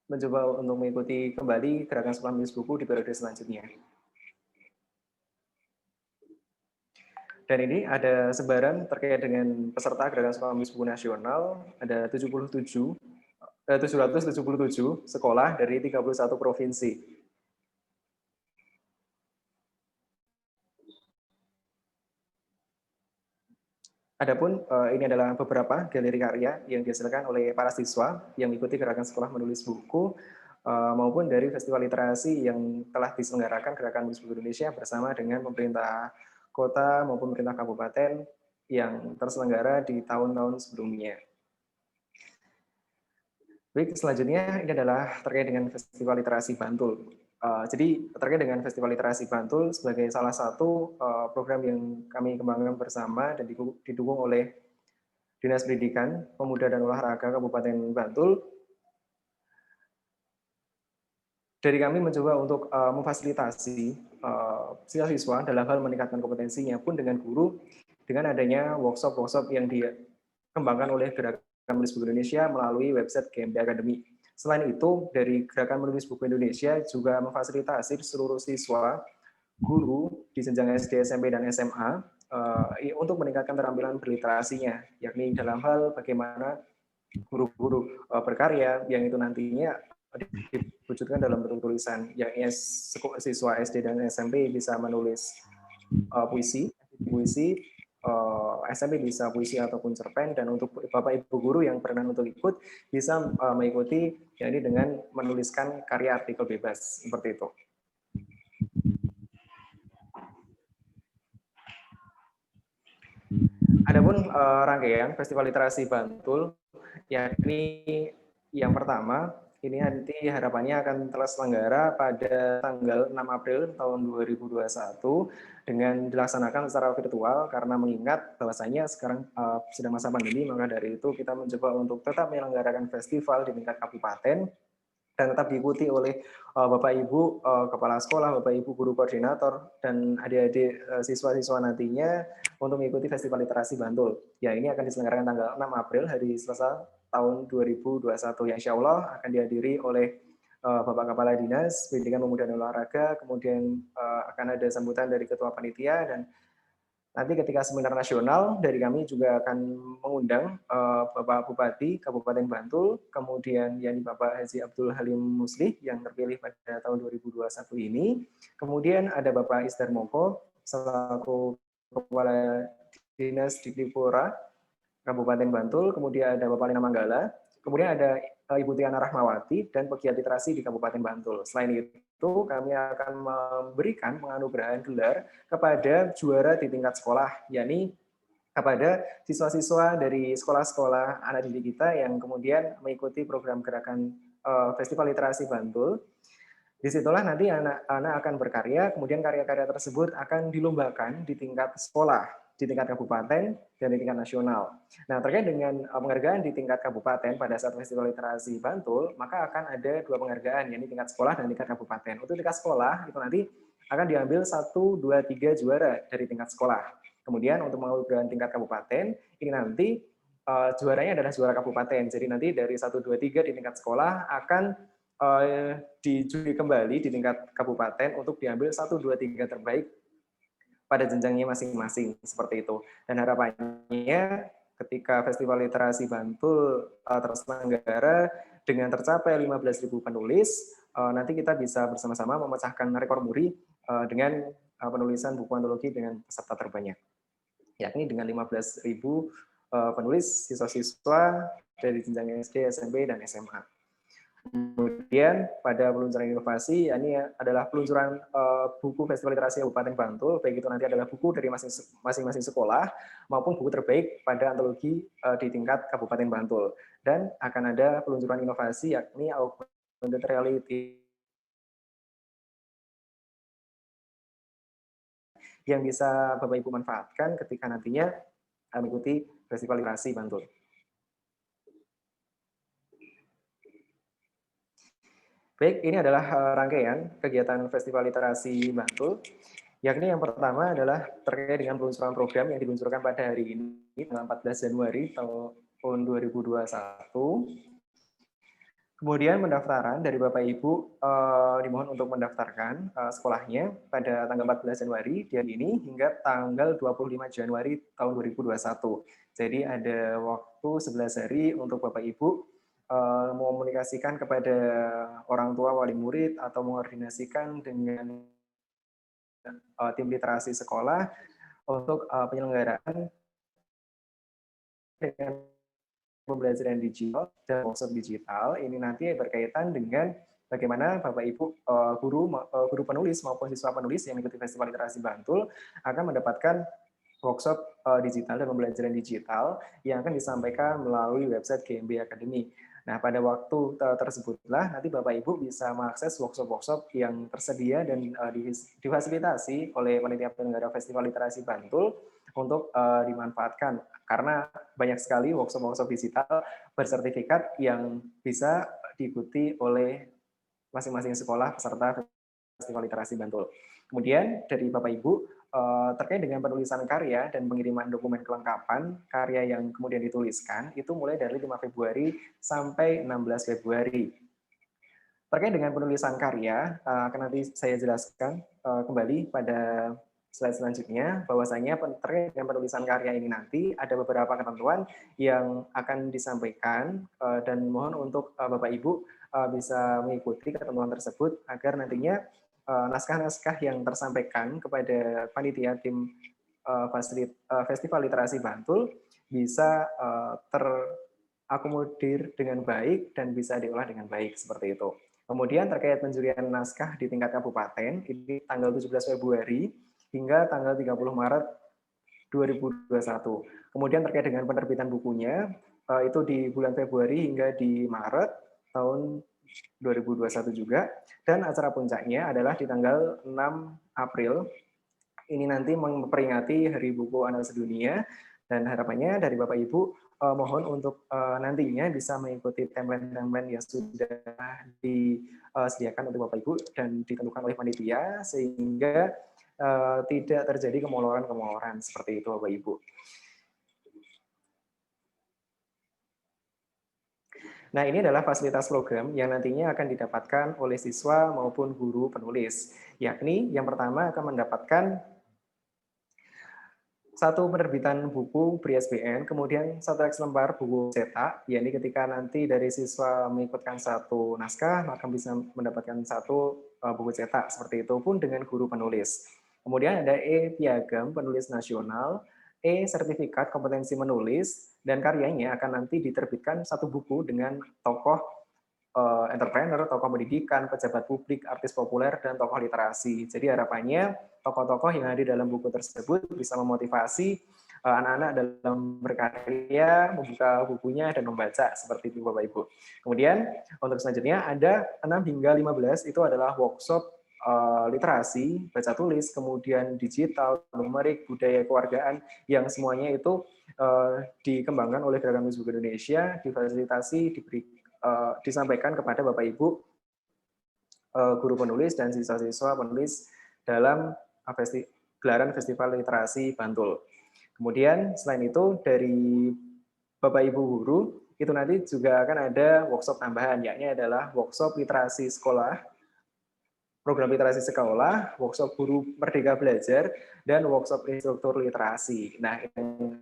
mencoba untuk mengikuti kembali Gerakan Sekolah Menulis Buku di periode selanjutnya. Dan ini ada sebaran terkait dengan peserta Gerakan Sekolah Menulis Buku Nasional, ada 777 sekolah dari 31 provinsi. Adapun ini adalah beberapa galeri karya yang dihasilkan oleh para siswa yang mengikuti Gerakan Sekolah Menulis Buku maupun dari festival literasi yang telah diselenggarakan Gerakan Menulis Buku Indonesia bersama dengan pemerintah kota maupun pemerintah kabupaten yang terselenggara di tahun-tahun sebelumnya. Baik, selanjutnya ini adalah terkait dengan Festival Literasi Bantul. Jadi terkait dengan Festival Literasi Bantul sebagai salah satu program yang kami kembangkan bersama dan didukung oleh Dinas Pendidikan, Pemuda dan Olahraga Kabupaten Bantul. Dari kami mencoba untuk memfasilitasi siswa-siswa dalam hal meningkatkan kompetensinya pun dengan guru, dengan adanya workshop-workshop yang dikembangkan oleh Gerakan Menulis Buku Indonesia melalui website GMB Academy. Selain itu, dari Gerakan Menulis Buku Indonesia juga memfasilitasi seluruh siswa, guru di jenjang SD, SMP, dan SMA untuk meningkatkan keterampilan berliterasinya, yakni dalam hal bagaimana guru-guru berkarya yang itu nantinya diwujudkan dalam bentuk tulisan, yakni siswa SD dan SMP bisa menulis puisi, SMP bisa puisi ataupun cerpen, dan untuk Bapak Ibu guru yang berkenan untuk ikut bisa mengikuti yakni dengan menuliskan karya artikel bebas seperti itu. Adapun rangkaian Festival Literasi Bantul, yakni yang pertama ini nanti harapannya akan terselenggara pada tanggal 6 April tahun 2021 dengan dilaksanakan secara virtual karena mengingat bahwasanya sekarang sedang masa pandemi, maka dari itu kita mencoba untuk tetap menyelenggarakan festival di tingkat kabupaten dan tetap diikuti oleh Bapak Ibu Kepala Sekolah, Bapak Ibu Guru Koordinator, dan adik-adik siswa-siswa nantinya untuk mengikuti Festival Literasi Bantul. Ya, ini akan diselenggarakan tanggal 6 April, hari Selasa tahun 2021, yang insya Allah akan dihadiri oleh Bapak Kepala Dinas Pendidikan, Pemuda dan Olahraga, kemudian akan ada sambutan dari Ketua Panitia, dan nanti ketika seminar nasional dari kami juga akan mengundang Bapak Bupati Kabupaten Bantul, kemudian yakni Bapak Haji Abdul Halim Muslih yang terpilih pada tahun 2021 ini, kemudian ada Bapak Isdar Moko selaku Kepala Dinas Dikdipora Kabupaten Bantul, kemudian ada Bapak Lina Manggala, kemudian ada Ibu Tiana Rahmawati, dan pegiat literasi di Kabupaten Bantul. Selain itu, kami akan memberikan penganugerahan gelar kepada juara di tingkat sekolah, yakni kepada siswa-siswa dari sekolah-sekolah anak didik kita yang kemudian mengikuti program gerakan Festival Literasi Bantul. Disitulah nanti anak-anak akan berkarya, kemudian karya-karya tersebut akan dilombakan di tingkat sekolah, di tingkat kabupaten, dan di tingkat nasional. Nah, terkait dengan penghargaan di tingkat kabupaten pada saat Festival Literasi Bantul, maka akan ada dua penghargaan, yakni tingkat sekolah dan tingkat kabupaten. Untuk tingkat sekolah, itu nanti akan diambil 1, 2, 3 juara dari tingkat sekolah. Kemudian untuk penghargaan tingkat kabupaten, ini nanti juaranya adalah juara kabupaten. Jadi nanti dari 1, 2, 3 di tingkat sekolah akan dijuri kembali di tingkat kabupaten untuk diambil 1, 2, 3 terbaik pada jenjangnya masing-masing, seperti itu. Dan harapannya ketika Festival Literasi Bantul terselenggara dengan tercapai 15.000 penulis, nanti kita bisa bersama-sama memecahkan rekor muri dengan penulisan buku antologi dengan peserta terbanyak, yakni dengan 15.000 penulis siswa-siswa dari jenjang SD, SMP, dan SMA. Kemudian pada peluncuran inovasi, ini adalah peluncuran buku Festival Literasi Kabupaten Bantul, baik itu nanti adalah buku dari masing-masing sekolah maupun buku terbaik pada antologi di tingkat Kabupaten Bantul. Dan akan ada peluncuran inovasi yakni augmented reality yang bisa Bapak Ibu manfaatkan ketika nantinya mengikuti Festival Literasi Bantul. Baik, ini adalah rangkaian kegiatan Festival Literasi Bantul, yakni yang pertama adalah terkait dengan peluncuran program yang diluncurkan pada hari ini, tanggal 14 Januari tahun 2021. Kemudian pendaftaran dari Bapak Ibu dimohon untuk mendaftarkan sekolahnya pada tanggal 14 Januari di hari ini hingga tanggal 25 Januari tahun 2021. Jadi ada waktu 11 hari untuk Bapak Ibu mengomunikasikan kepada orang tua wali murid atau mengkoordinasikan dengan tim literasi sekolah untuk penyelenggaraan dengan pembelajaran digital dan workshop digital. Ini nanti berkaitan dengan bagaimana Bapak Ibu guru penulis maupun siswa penulis yang mengikuti Festival Literasi Bantul akan mendapatkan workshop digital dan pembelajaran digital yang akan disampaikan melalui website GMB Academy. Nah, pada waktu tersebutlah nanti Bapak Ibu bisa mengakses workshop-workshop yang tersedia dan difasilitasi oleh panitia penyelenggara Festival Literasi Bantul untuk dimanfaatkan. Karena banyak sekali workshop-workshop digital bersertifikat yang bisa diikuti oleh masing-masing sekolah peserta Festival Literasi Bantul. Kemudian dari Bapak Ibu, terkait dengan penulisan karya dan pengiriman dokumen kelengkapan karya yang kemudian dituliskan, itu mulai dari 5 Februari sampai 16 Februari. Terkait dengan penulisan karya, akan nanti saya jelaskan kembali pada slide selanjutnya, bahwasanya terkait dengan penulisan karya ini nanti ada beberapa ketentuan yang akan disampaikan dan mohon untuk Bapak Ibu bisa mengikuti ketentuan tersebut agar nantinya naskah-naskah yang tersampaikan kepada panitia tim Festival Literasi Bantul bisa terakomodir dengan baik dan bisa diolah dengan baik seperti itu. Kemudian terkait penjurian naskah di tingkat kabupaten, ini tanggal 17 Februari hingga tanggal 30 Maret 2021. Kemudian terkait dengan penerbitan bukunya, itu di bulan Februari hingga di Maret tahun 2021 juga. Dan acara puncaknya adalah di tanggal 6 April. Ini nanti memperingati Hari Buku Anak Sedunia. Dan harapannya dari Bapak Ibu, mohon untuk nantinya bisa mengikuti timeline yang sudah disediakan untuk Bapak Ibu dan ditentukan oleh panitia, sehingga tidak terjadi kemoloran-kemoloran seperti itu Bapak Ibu. Nah, ini adalah fasilitas program yang nantinya akan didapatkan oleh siswa maupun guru penulis. Yakni yang pertama akan mendapatkan satu penerbitan buku BRISBN, kemudian satu lembar buku cetak, yakni ketika nanti dari siswa mengikutkan satu naskah, maka bisa mendapatkan satu buku cetak, seperti itu pun dengan guru penulis. Kemudian ada piagam penulis nasional, sertifikat kompetensi menulis, dan karyanya akan nanti diterbitkan satu buku dengan tokoh entrepreneur, tokoh pendidikan, pejabat publik, artis populer, dan tokoh literasi. Jadi harapannya tokoh-tokoh yang ada dalam buku tersebut bisa memotivasi anak-anak dalam berkarya, membuka bukunya, dan membaca, seperti itu Bapak Ibu. Kemudian untuk selanjutnya ada 6 hingga 15, itu adalah workshop literasi, baca tulis, kemudian digital, numerik, budaya kewargaan, yang semuanya itu dikembangkan oleh Gerakan Nulis Buku Indonesia, difasilitasi, disampaikan kepada Bapak Ibu guru penulis dan siswa-siswa penulis dalam gelaran Festival Literasi Bantul. Kemudian selain itu dari Bapak Ibu guru, itu nanti juga akan ada workshop tambahan, yakni adalah workshop literasi sekolah, program literasi sekolah, workshop guru merdeka belajar, dan workshop instruktur literasi. Nah, yang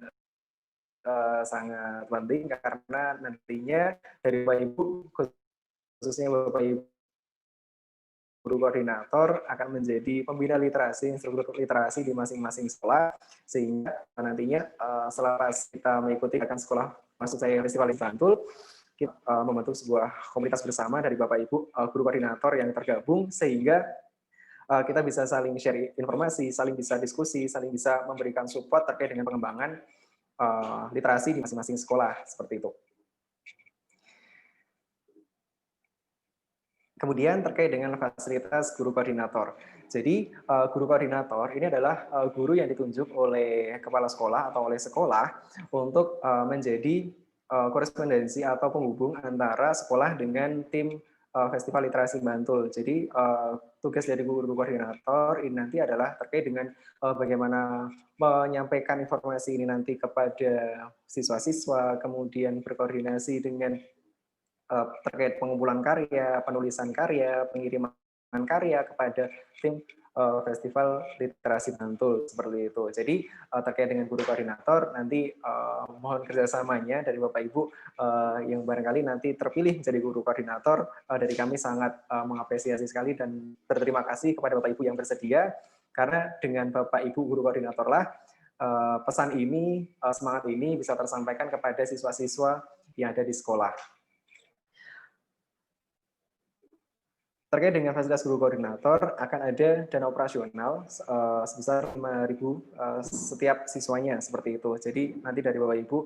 sangat penting karena nantinya dari Bapak Ibu, khususnya Bapak Ibu guru koordinator akan menjadi pembina literasi, instruktur literasi di masing-masing sekolah, sehingga nantinya selepas kita mengikuti akan sekolah, maksud saya Festival Bantul, kita membentuk sebuah komunitas bersama dari Bapak Ibu guru koordinator yang tergabung, sehingga kita bisa saling share informasi, saling bisa diskusi, saling bisa memberikan support terkait dengan pengembangan literasi di masing-masing sekolah, seperti itu. Kemudian terkait dengan fasilitas guru koordinator. Jadi guru koordinator ini adalah guru yang ditunjuk oleh kepala sekolah atau oleh sekolah untuk menjadi korespondensi atau penghubung antara sekolah dengan tim Festival Literasi Bantul. Jadi tugas dari guru koordinator ini nanti adalah terkait dengan bagaimana menyampaikan informasi ini nanti kepada siswa-siswa, kemudian berkoordinasi dengan terkait pengumpulan karya, penulisan karya, pengiriman karya kepada tim Festival Literasi Bantul, seperti itu. Jadi terkait dengan guru koordinator, nanti mohon kerjasamanya dari Bapak Ibu yang barangkali nanti terpilih menjadi guru koordinator, dari kami sangat mengapresiasi sekali dan berterima kasih kepada Bapak Ibu yang bersedia, karena dengan Bapak Ibu guru koordinator lah pesan ini, semangat ini bisa tersampaikan kepada siswa-siswa yang ada di sekolah. Terkait dengan fasilitas guru koordinator, akan ada dana operasional sebesar 5.000 setiap siswanya, seperti itu. Jadi nanti dari Bapak Ibu,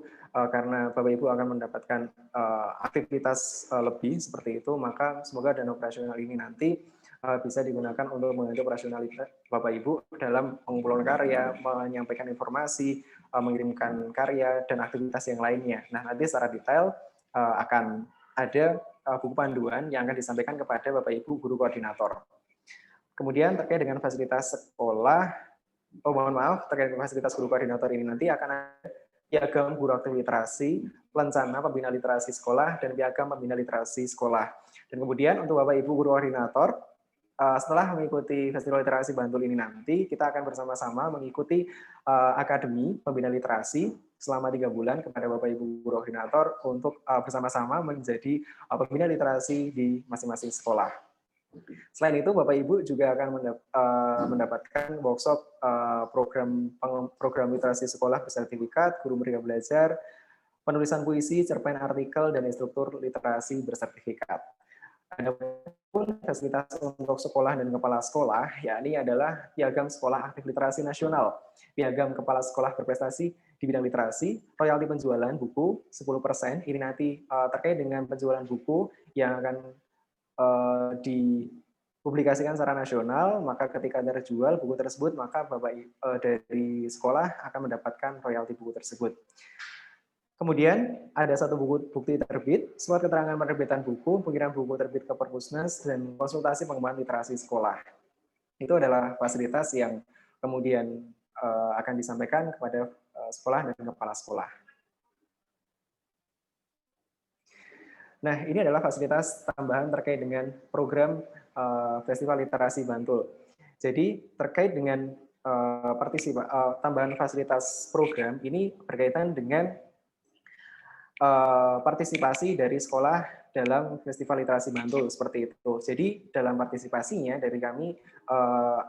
karena Bapak Ibu akan mendapatkan aktivitas lebih seperti itu, maka semoga dana operasional ini nanti bisa digunakan untuk membantu operasionalitas Bapak Ibu dalam pengumpulan karya, menyampaikan informasi, mengirimkan karya, dan aktivitas yang lainnya. Nah, nanti secara detail akan ada buku panduan yang akan disampaikan kepada Bapak Ibu guru koordinator. Kemudian terkait dengan fasilitas sekolah, terkait dengan fasilitas guru koordinator ini nanti akan ada piagam guru aktif literasi, lencana pembina literasi sekolah, dan piagam pembina literasi sekolah. Dan kemudian untuk Bapak Ibu guru koordinator, setelah mengikuti Festival Literasi Bantul ini nanti, kita akan bersama-sama mengikuti Akademi Pembina Literasi selama 3 bulan kepada Bapak Ibu guru koordinator untuk bersama-sama menjadi pembina literasi di masing-masing sekolah. Selain itu, Bapak Ibu juga akan mendapatkan workshop program literasi sekolah bersertifikat, guru merdeka belajar, penulisan puisi, cerpen artikel, dan instruktur literasi bersertifikat. Adapun fasilitas untuk sekolah dan kepala sekolah, yakni adalah piagam sekolah aktif literasi nasional, piagam kepala sekolah berprestasi di bidang literasi, royalti penjualan buku 10%, ini nanti terkait dengan penjualan buku yang akan dipublikasikan secara nasional, maka ketika terjual buku tersebut, maka Bapak dari sekolah akan mendapatkan royalti buku tersebut. Kemudian ada satu buku bukti terbit, surat keterangan penerbitan buku, pengiriman buku terbit ke Perpusnas, dan konsultasi pengembangan literasi sekolah. Itu adalah fasilitas yang kemudian akan disampaikan kepada sekolah dan kepala sekolah. Nah, ini adalah fasilitas tambahan terkait dengan program Festival Literasi Bantul. Jadi terkait dengan tambahan fasilitas program ini berkaitan dengan partisipasi dari sekolah dalam Festival Literasi Bantul, seperti itu. Jadi dalam partisipasinya dari kami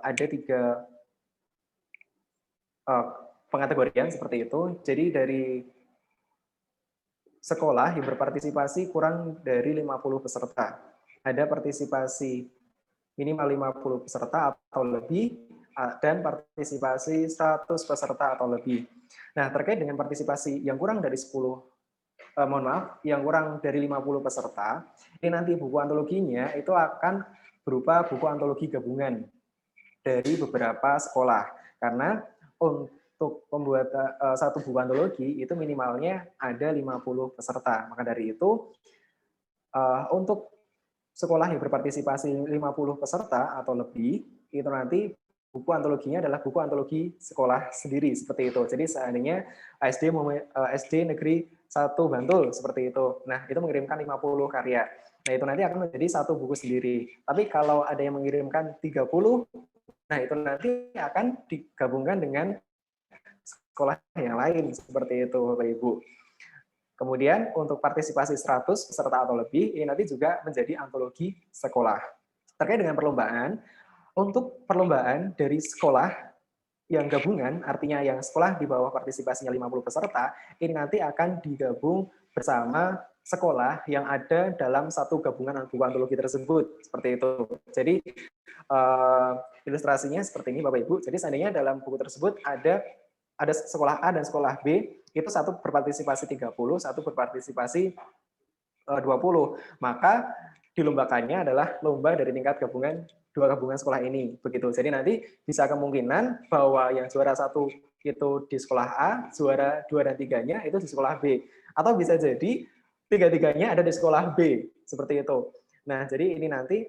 ada 3 pengategorian seperti itu. Jadi dari sekolah yang berpartisipasi kurang dari 50 peserta. Ada partisipasi minimal 50 peserta atau lebih, dan partisipasi 100 peserta atau lebih. Nah, terkait dengan partisipasi yang kurang dari 50 peserta, ini nanti buku antologinya itu akan berupa buku antologi gabungan dari beberapa sekolah. Karena untuk pembuatan satu buku antologi itu minimalnya ada 50 peserta. Maka dari itu, untuk sekolah yang berpartisipasi 50 peserta atau lebih, itu nanti buku antologinya adalah buku antologi sekolah sendiri, seperti itu. Jadi seandainya SD Negeri satu Bantul seperti itu. Nah, itu mengirimkan 50 karya. Nah, itu nanti akan menjadi satu buku sendiri. Tapi kalau ada yang mengirimkan 30, nah itu nanti akan digabungkan dengan sekolah yang lain seperti itu, Bapak Ibu. Kemudian untuk partisipasi 100 peserta atau lebih, ini nanti juga menjadi antologi sekolah. Terkait dengan perlombaan, untuk perlombaan dari sekolah yang gabungan, artinya yang sekolah di bawah partisipasinya 50 peserta, ini nanti akan digabung bersama sekolah yang ada dalam satu gabungan buku antologi tersebut. Seperti itu. Jadi ilustrasinya seperti ini Bapak Ibu. Jadi seandainya dalam buku tersebut ada sekolah A dan sekolah B, itu satu berpartisipasi 30, satu berpartisipasi 20. Maka dilombakannya adalah lomba dari tingkat gabungan dua gabungan sekolah ini. Begitu. Jadi nanti bisa kemungkinan bahwa yang juara 1 itu di sekolah A, juara 2 dan 3-nya itu di sekolah B. Atau bisa jadi tiga-tiganya ada di sekolah B. Seperti itu. Nah, jadi ini nanti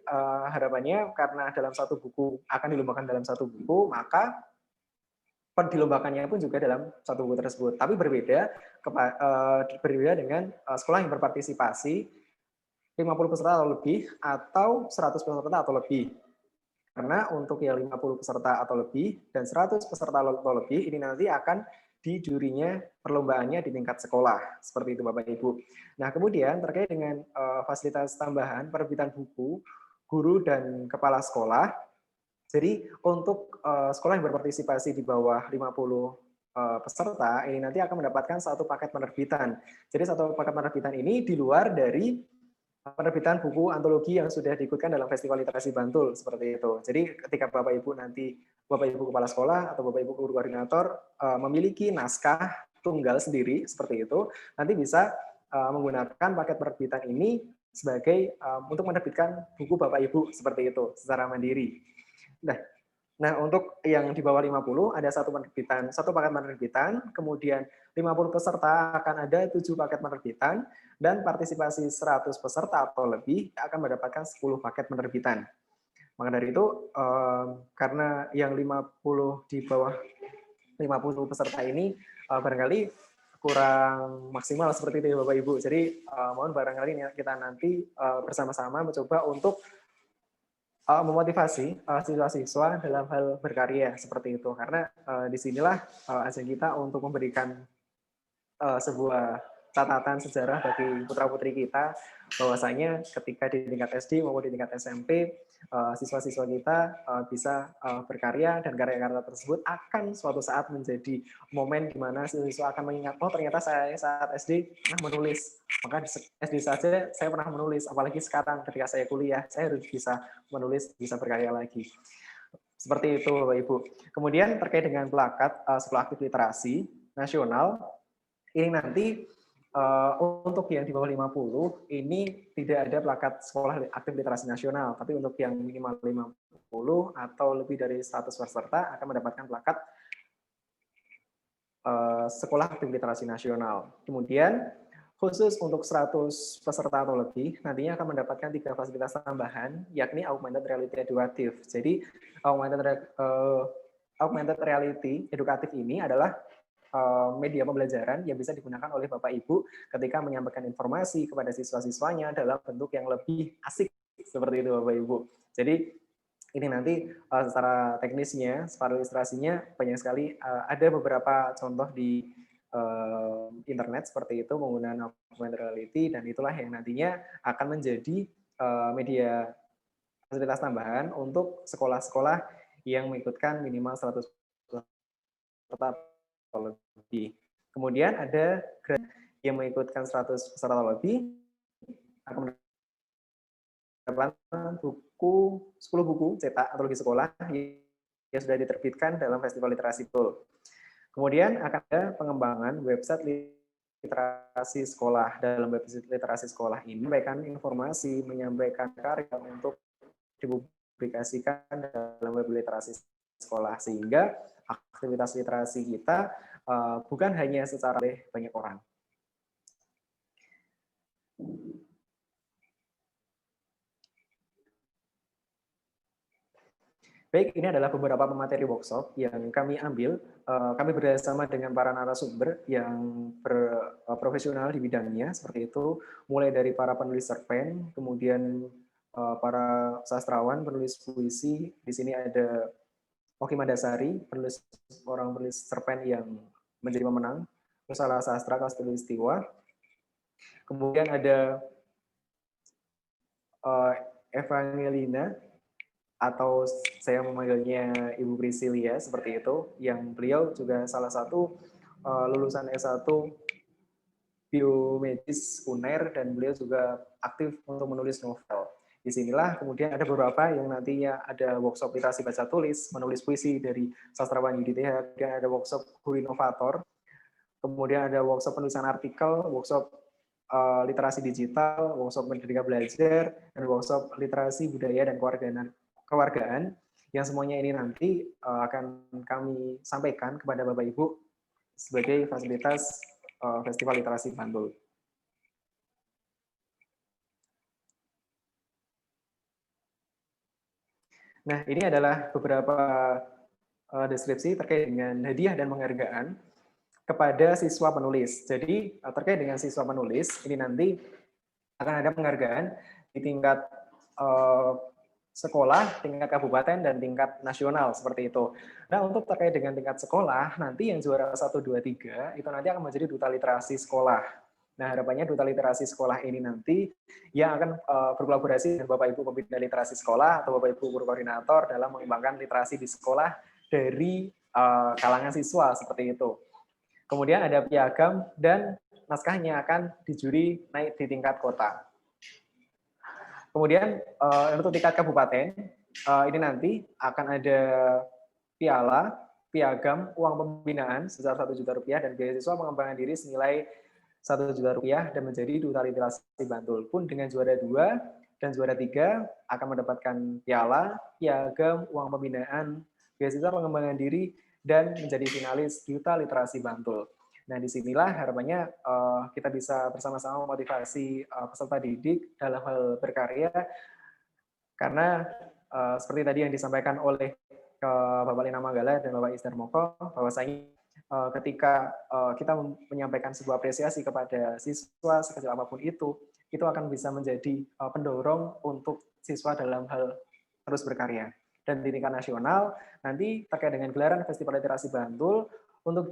harapannya karena dalam satu buku, akan dilombakan dalam satu buku, maka dilombakannya pun juga dalam satu buku tersebut. Tapi berbeda dengan sekolah yang berpartisipasi 50 peserta atau lebih atau 100 peserta atau lebih. Karena untuk yang 50 peserta atau lebih dan 100 peserta atau lebih ini nanti akan di jurinya perlombaannya di tingkat sekolah. Seperti itu Bapak Ibu. Nah, kemudian terkait dengan fasilitas tambahan penerbitan buku, guru dan kepala sekolah. Jadi untuk sekolah yang berpartisipasi di bawah 50 peserta, ini nanti akan mendapatkan satu paket penerbitan. Jadi satu paket penerbitan ini di luar dari penerbitan buku antologi yang sudah diikutkan dalam Festival Literasi Bantul, seperti itu. Jadi ketika Bapak Ibu nanti, Bapak Ibu Kepala Sekolah atau Bapak Ibu Guru Koordinator memiliki naskah tunggal sendiri, seperti itu, nanti bisa menggunakan paket penerbitan ini sebagai untuk menerbitkan buku Bapak Ibu, seperti itu, secara mandiri. Nah, untuk yang di bawah 50 ada satu paket penerbitan, kemudian 50 peserta akan ada 7 paket penerbitan, dan partisipasi 100 peserta atau lebih akan mendapatkan 10 paket penerbitan. Maka dari itu, karena yang 50 di bawah 50 peserta ini barangkali kurang maksimal seperti itu ya Bapak Ibu. Jadi mohon barangkali kita nanti bersama-sama mencoba untuk memotivasi siswa-siswa dalam hal berkarya seperti itu, karena disinilah ajang kita untuk memberikan sebuah catatan sejarah bagi putra-putri kita, bahwasanya ketika di tingkat SD maupun di tingkat SMP siswa-siswa kita bisa berkarya, dan karya-karya tersebut akan suatu saat menjadi momen di mana siswa akan mengingat, oh ternyata saya saat SD pernah menulis, maka di SD saja saya pernah menulis, apalagi sekarang ketika saya kuliah saya harus bisa menulis, bisa berkarya lagi. Seperti itu Bapak Ibu. Kemudian terkait dengan plakat Sekolah Aktif Literasi Nasional, ini nanti untuk yang di bawah 50 ini tidak ada plakat Sekolah Aktif Literasi Nasional, tapi untuk yang minimal 50 atau lebih dari 100 peserta akan mendapatkan plakat Sekolah Aktif Literasi Nasional. Kemudian khusus untuk 100 peserta atau lebih nantinya akan mendapatkan 3 fasilitas tambahan, yakni augmented reality edukatif. Jadi augmented reality edukatif ini adalah media pembelajaran yang bisa digunakan oleh Bapak Ibu ketika menyampaikan informasi kepada siswa-siswanya dalam bentuk yang lebih asik, seperti itu Bapak Ibu. Jadi ini nanti secara teknisnya, secara ilustrasinya banyak sekali, ada beberapa contoh di internet seperti itu menggunakan augmented reality, dan itulah yang nantinya akan menjadi media fasilitas tambahan untuk sekolah-sekolah yang mengikutkan minimal 100 peserta atau lebih. Kemudian ada yang mengikutkan 100 peserta atau lebih akan mendapatkan 10 buku cetak antologi sekolah yang sudah diterbitkan dalam Festival Literasi Bantul. Kemudian akan ada pengembangan website literasi sekolah. Dalam website literasi sekolah ini menyampaikan informasi, menyampaikan karya untuk dipublikasikan dalam web literasi sekolah, sehingga aktivitas literasi kita bukan hanya secara banyak orang. Baik, ini adalah beberapa pemateri workshop yang kami ambil. Kami bekerjasama dengan para narasumber yang berprofesional di bidangnya, seperti itu, mulai dari para penulis cerpen, kemudian para sastrawan, penulis puisi. Di sini ada Oki Mandasari, orang penulis cerpen yang menjadi pemenang Pusala Sastra Katulistiwa. Kemudian ada Evangelina, atau saya memanggilnya Ibu Priscilia, seperti itu, yang beliau juga salah satu lulusan S1 Biomedis UNER, dan beliau juga aktif untuk menulis novel. Disinilah kemudian ada beberapa yang nantinya ada workshop literasi baca tulis, menulis puisi dari sastrawan Yudi Teha, kemudian ada workshop guru inovator, kemudian ada workshop penulisan artikel, workshop literasi digital, workshop Merdeka Belajar, dan workshop literasi budaya dan kewargaan, yang semuanya ini nanti akan kami sampaikan kepada Bapak Ibu sebagai fasilitas Festival Literasi Bantul. Nah, ini adalah beberapa deskripsi terkait dengan hadiah dan penghargaan kepada siswa penulis. Jadi terkait dengan siswa penulis, ini nanti akan ada penghargaan di tingkat sekolah, tingkat kabupaten, dan tingkat nasional, seperti itu. Nah, untuk terkait dengan tingkat sekolah, nanti yang juara 1, 2, 3, itu nanti akan menjadi duta literasi sekolah. Nah, harapannya duta literasi sekolah ini nanti yang akan berkolaborasi dengan Bapak Ibu Pembina Literasi Sekolah atau Bapak Ibu Guru Koordinator dalam mengembangkan literasi di sekolah dari kalangan siswa, seperti itu. Kemudian ada piagam dan naskahnya akan dijuri naik di tingkat kota. Kemudian untuk tingkat kabupaten, ini nanti akan ada piala, piagam, uang pembinaan sebesar Rp1.000.000 dan beasiswa pengembangan diri senilai Rp1.000.000 dan menjadi duta literasi Bantul. Pun dengan juara 2 dan juara 3 akan mendapatkan piala, piagam, uang pembinaan, beasiswa pengembangan diri, dan menjadi finalis duta literasi Bantul. Nah, disinilah harapannya kita bisa bersama-sama memotivasi peserta didik dalam hal berkarya, karena seperti tadi yang disampaikan oleh Bapak Lina Manggala dan Bapak Isdar Moko, bahwasanya ketika kita menyampaikan sebuah apresiasi kepada siswa sekecil apapun itu akan bisa menjadi pendorong untuk siswa dalam hal terus berkarya. Dan di tingkat nasional, nanti terkait dengan gelaran Festival Literasi Bantul, untuk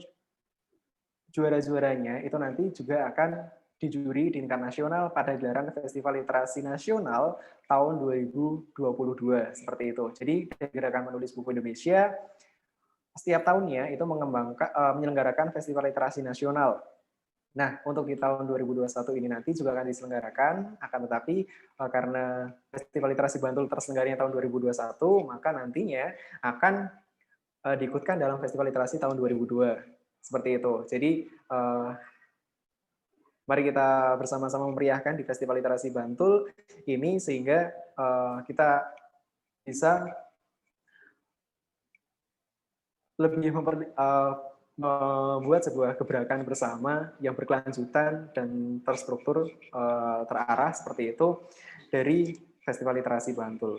juara-juaranya itu nanti juga akan dijuri di tingkat nasional pada gelaran Festival Literasi Nasional tahun 2022, seperti itu. Jadi Gerakan Menulis Buku Indonesia setiap tahunnya itu menyelenggarakan Festival Literasi Nasional. Nah, untuk di tahun 2021 ini nanti juga akan diselenggarakan, akan tetapi karena Festival Literasi Bantul terselenggaranya tahun 2021, maka nantinya akan diikutkan dalam Festival Literasi tahun 2002. Seperti itu. Jadi, mari kita bersama-sama memeriahkan di Festival Literasi Bantul ini, sehingga kita bisa lebih membuat sebuah gebrakan bersama yang berkelanjutan dan terstruktur, terarah, seperti itu, dari Festival Literasi Bantul.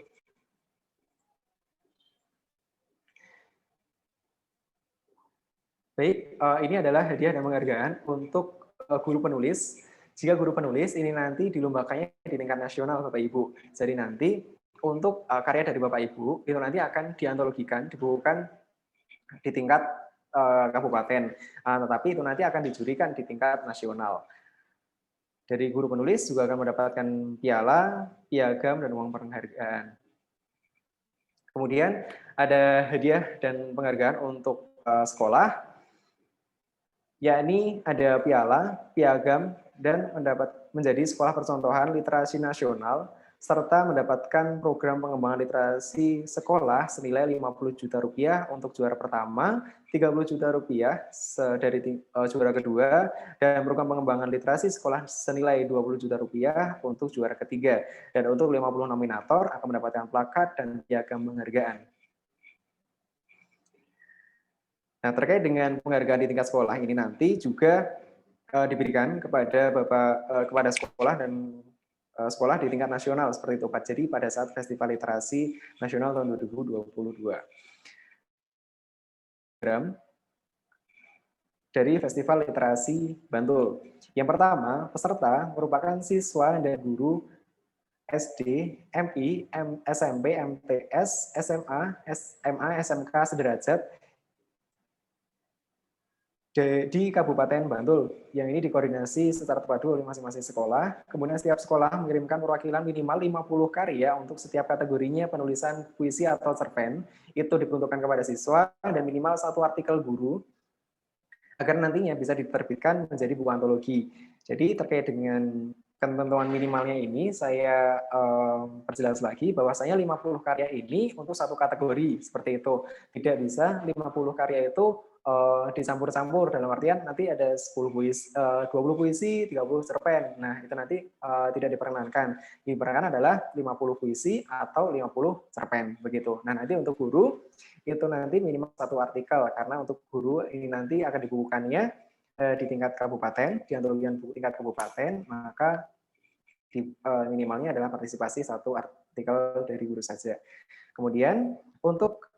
Baik, ini adalah hadiah dan penghargaan untuk guru penulis. Jika guru penulis ini nanti dilombakannya di tingkat nasional, Bapak Ibu. Jadi nanti untuk karya dari Bapak Ibu itu nanti akan diantologikan, dibukukan di tingkat kabupaten. Tetapi itu nanti akan dijurikan di tingkat nasional. Dari guru penulis juga akan mendapatkan piala, piagam, dan uang penghargaan. Kemudian ada hadiah dan penghargaan untuk sekolah, yakni ada piala, piagam, dan menjadi sekolah percontohan literasi nasional, serta mendapatkan program pengembangan literasi sekolah senilai Rp50 juta untuk juara pertama, Rp30 juta dari juara kedua, dan program pengembangan literasi sekolah senilai Rp20 juta untuk juara ketiga. Dan untuk 50 nominator akan mendapatkan plakat dan piagam penghargaan. Nah, terkait dengan penghargaan di tingkat sekolah ini nanti juga diberikan kepada kepada sekolah dan sekolah di tingkat nasional seperti itu Pak. Jadi pada saat Festival Literasi Nasional tahun 2022. Program dari Festival Literasi Bantul. Yang pertama, peserta merupakan siswa dan guru SD, MI, SMP, MTS, SMA, SMK sederajat di Kabupaten Bantul. Yang ini dikoordinasi secara terpadu oleh masing-masing sekolah. Kemudian setiap sekolah mengirimkan perwakilan minimal 50 karya untuk setiap kategorinya penulisan puisi atau cerpen. Itu diperuntukkan kepada siswa dan minimal 1 artikel guru agar nantinya bisa diterbitkan menjadi buku antologi. Jadi terkait dengan ketentuan minimalnya ini, saya perjelas lagi bahwasanya 50 karya ini untuk 1 kategori, seperti itu. Tidak bisa 50 karya itu dicampur-campur, dalam artian nanti ada 20 puisi, 30 cerpen. Nah, itu nanti tidak diperkenankan. Yang diperkenankan adalah 50 puisi atau 50 cerpen, begitu. Nah, nanti untuk guru, itu nanti minimal 1 artikel, karena untuk guru ini nanti akan dibukukannya di tingkat kabupaten, di antologian buku tingkat kabupaten, maka minimalnya adalah partisipasi 1 artikel dari guru saja. Kemudian untuk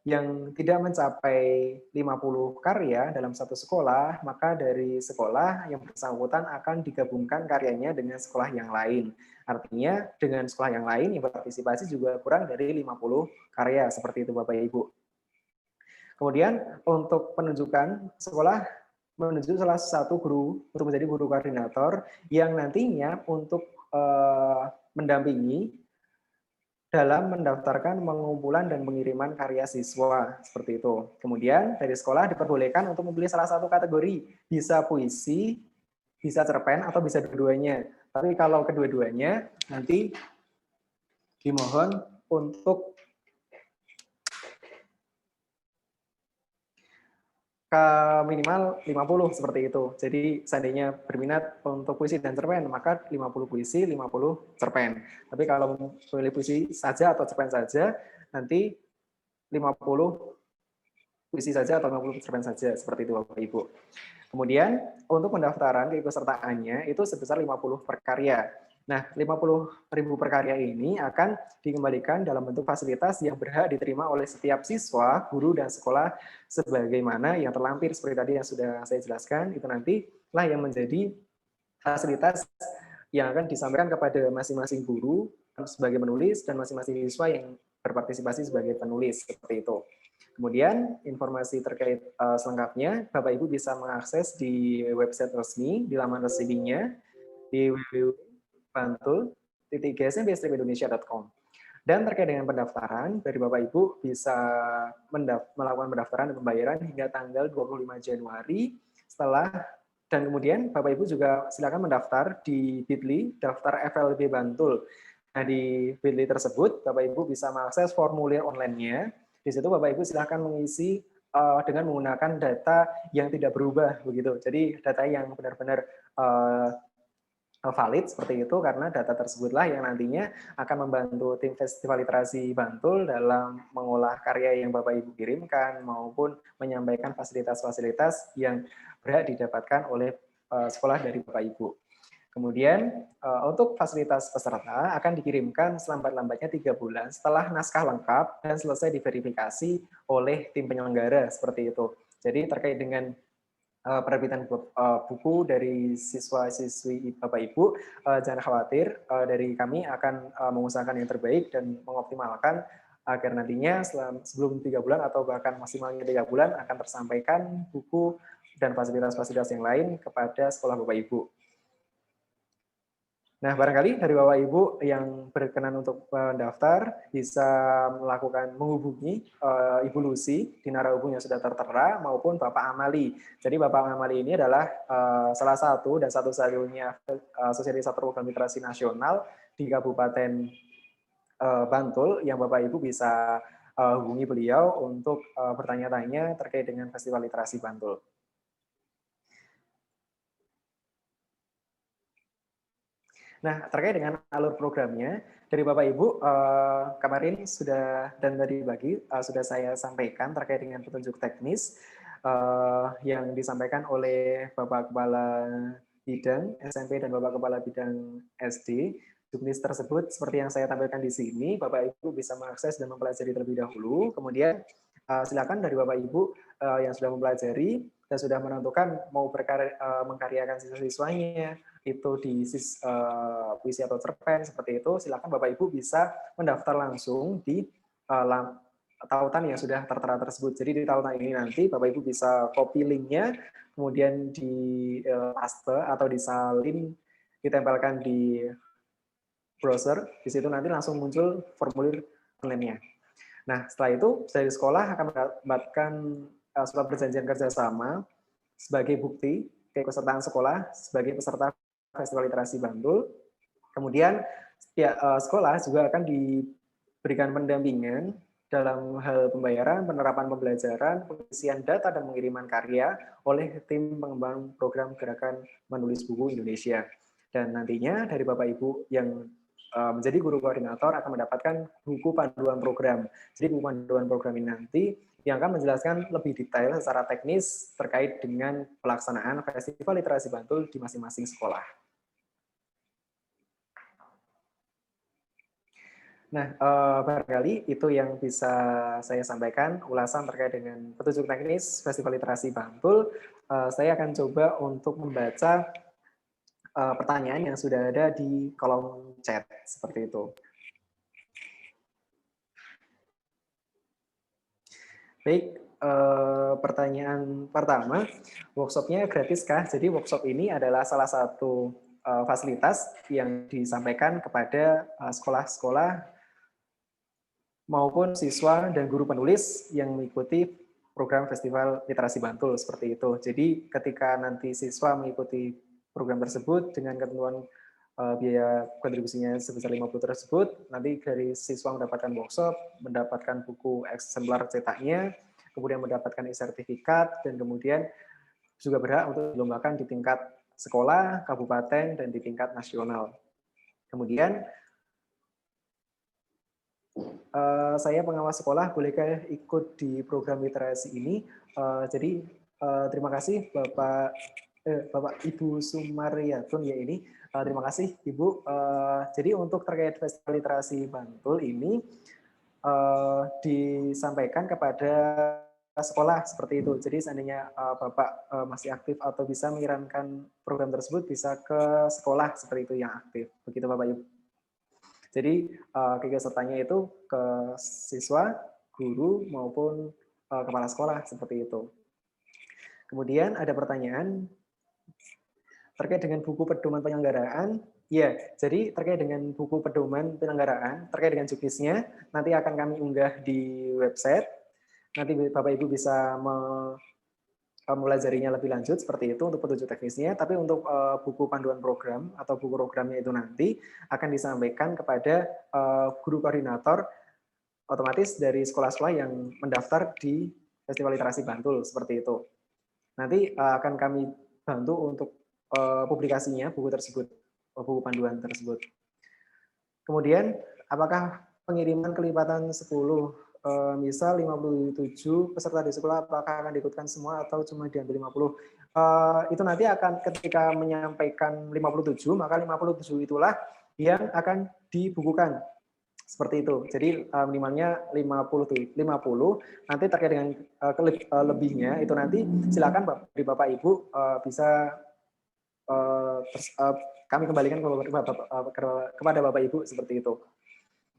yang tidak mencapai 50 karya dalam 1 sekolah, maka dari sekolah yang bersangkutan akan digabungkan karyanya dengan sekolah yang lain. Artinya dengan sekolah yang lain yang berpartisipasi juga kurang dari 50 karya, seperti itu Bapak Ibu. Kemudian untuk penunjukan, sekolah menunjuk salah satu guru untuk menjadi guru koordinator yang nantinya untuk mendampingi dalam mendaftarkan, pengumpulan, dan pengiriman karya siswa, seperti itu. Kemudian dari sekolah diperbolehkan untuk memilih salah satu kategori, bisa puisi, bisa cerpen, atau bisa dua-duanya. Tapi kalau kedua-duanya, nanti dimohon untuk minimal 50 seperti itu. Jadi seandainya berminat untuk puisi dan cerpen, maka 50 puisi, 50 cerpen. Tapi kalau memilih puisi saja atau cerpen saja, nanti 50 puisi saja atau 50 cerpen saja, seperti itu Bapak Ibu. Kemudian untuk pendaftaran keikutsertaannya itu sebesar 50 per karya. Nah, 50.000 per karya ini akan dikembalikan dalam bentuk fasilitas yang berhak diterima oleh setiap siswa, guru, dan sekolah sebagaimana yang terlampir seperti tadi yang sudah saya jelaskan, itu nantilah yang menjadi fasilitas yang akan disampaikan kepada masing-masing guru sebagai penulis dan masing-masing siswa yang berpartisipasi sebagai penulis, seperti itu. Kemudian informasi terkait selengkapnya, Bapak Ibu bisa mengakses di website resmi, di laman resminya, di www.bantul.gsmp-indonesia.com. Dan terkait dengan pendaftaran, dari Bapak Ibu bisa melakukan pendaftaran dan pembayaran hingga tanggal 25 Januari. Dan kemudian Bapak Ibu juga silakan mendaftar di Bitly, daftar FLB Bantul. Nah, di Bitly tersebut, Bapak Ibu bisa mengakses formulir online-nya. Di situ Bapak Ibu silakan mengisi dengan menggunakan data yang tidak berubah, begitu. Jadi data yang benar-benar valid seperti itu, karena data tersebutlah yang nantinya akan membantu tim Festival Literasi Bantul dalam mengolah karya yang Bapak Ibu kirimkan maupun menyampaikan fasilitas-fasilitas yang berhak didapatkan oleh sekolah dari Bapak Ibu. Kemudian untuk fasilitas peserta akan dikirimkan selambat-lambatnya 3 bulan setelah naskah lengkap dan selesai diverifikasi oleh tim penyelenggara, seperti itu. Jadi terkait dengan penerbitan buku dari siswa-siswi Bapak Ibu, jangan khawatir, dari kami akan mengusahakan yang terbaik dan mengoptimalkan agar nantinya sebelum 3 bulan atau bahkan maksimalnya 3 bulan akan tersampaikan buku dan fasilitas-fasilitas yang lain kepada sekolah Bapak Ibu. Nah, barangkali dari Bapak Ibu yang berkenan untuk mendaftar bisa menghubungi Ibu Lucy di narahubung yang sudah tertera maupun Bapak Amali. Jadi Bapak Amali ini adalah salah satu dan satu-satunya sosialisator program literasi nasional di Kabupaten Bantul yang Bapak Ibu bisa hubungi beliau untuk bertanya-tanya terkait dengan Festival Literasi Bantul. Nah, terkait dengan alur programnya, dari Bapak Ibu, kemarin sudah dan tadi pagi sudah saya sampaikan terkait dengan petunjuk teknis yang disampaikan oleh Bapak Kepala bidang SMP dan Bapak Kepala Bidang SD. Juknis tersebut seperti yang saya tampilkan di sini, Bapak Ibu bisa mengakses dan mempelajari terlebih dahulu. Kemudian silakan dari Bapak Ibu yang sudah mempelajari dan sudah menentukan mau mengkaryakan siswa-siswanya itu di puisi atau cerpen seperti itu, silakan Bapak Ibu bisa mendaftar langsung di tautan yang sudah tertera tersebut. Jadi di tautan ini nanti Bapak Ibu bisa copy linknya, kemudian di paste atau disalin, ditempelkan di browser, di situ nanti langsung muncul formulir online-nya. Nah, setelah itu dari sekolah akan mendapatkan surat perjanjian kerjasama sebagai bukti keikutsertaan sekolah sebagai peserta Festival Literasi Bantul. Kemudian sekolah juga akan diberikan pendampingan dalam hal pembayaran, penerapan pembelajaran, pengisian data, dan pengiriman karya oleh tim pengembang program Gerakan Menulis Buku Indonesia. Dan nantinya dari Bapak Ibu yang menjadi guru koordinator akan mendapatkan buku panduan program. Jadi buku panduan program ini nanti yang akan menjelaskan lebih detail secara teknis terkait dengan pelaksanaan Festival Literasi Bantul di masing-masing sekolah. Nah, barangkali itu yang bisa saya sampaikan, ulasan terkait dengan petunjuk teknis Festival Literasi Bantul. Saya akan coba untuk membaca pertanyaan yang sudah ada di kolom chat, seperti itu. Baik, pertanyaan pertama, workshop-nya gratis kah? Jadi workshop ini adalah salah satu fasilitas yang disampaikan kepada sekolah-sekolah maupun siswa dan guru penulis yang mengikuti program Festival Literasi Bantul, seperti itu. Jadi ketika nanti siswa mengikuti program tersebut dengan ketentuan biaya kontribusinya sebesar 50 tersebut, nanti dari siswa mendapatkan workshop, mendapatkan buku eksemplar cetaknya, kemudian mendapatkan e-sertifikat, dan kemudian juga berhak untuk dilombakan di tingkat sekolah, kabupaten, dan di tingkat nasional. Kemudian saya pengawas sekolah, bolehkah ikut di program literasi ini? Jadi terima kasih Bapak Ibu Sumaryatun ya ini. Terima kasih Ibu. Jadi untuk terkait Festival Literasi Bantul ini disampaikan kepada sekolah seperti itu. Jadi seandainya Bapak masih aktif atau bisa mengirimkan program tersebut bisa ke sekolah seperti itu yang aktif. Begitu Bapak Ibu. Jadi keikutsertaannya itu ke siswa, guru maupun kepala sekolah seperti itu. Kemudian ada pertanyaan terkait dengan buku pedoman penyelenggaraan. Ya, jadi terkait dengan buku pedoman penyelenggaraan, terkait dengan juknisnya, nanti akan kami unggah di website. Nanti Bapak Ibu bisa mempelajarinya lebih lanjut seperti itu untuk petunjuk teknisnya. Tapi untuk buku panduan program atau buku programnya itu nanti akan disampaikan kepada guru koordinator otomatis dari sekolah-sekolah yang mendaftar di Festival Literasi Bantul seperti itu. Nanti akan kami bantu untuk publikasinya buku tersebut, buku panduan tersebut. Kemudian apakah pengiriman kelipatan 10 misal 57 peserta di sekolah apakah akan diikutkan semua atau cuma diambil 50? Itu nanti akan ketika menyampaikan 57 maka 57 itulah yang akan dibukukan. Seperti itu. Jadi minimalnya 50 nanti terkait dengan lebihnya itu nanti silakan dari Bapak Ibu bisa kami kembalikan kepada Bapak Ibu seperti itu.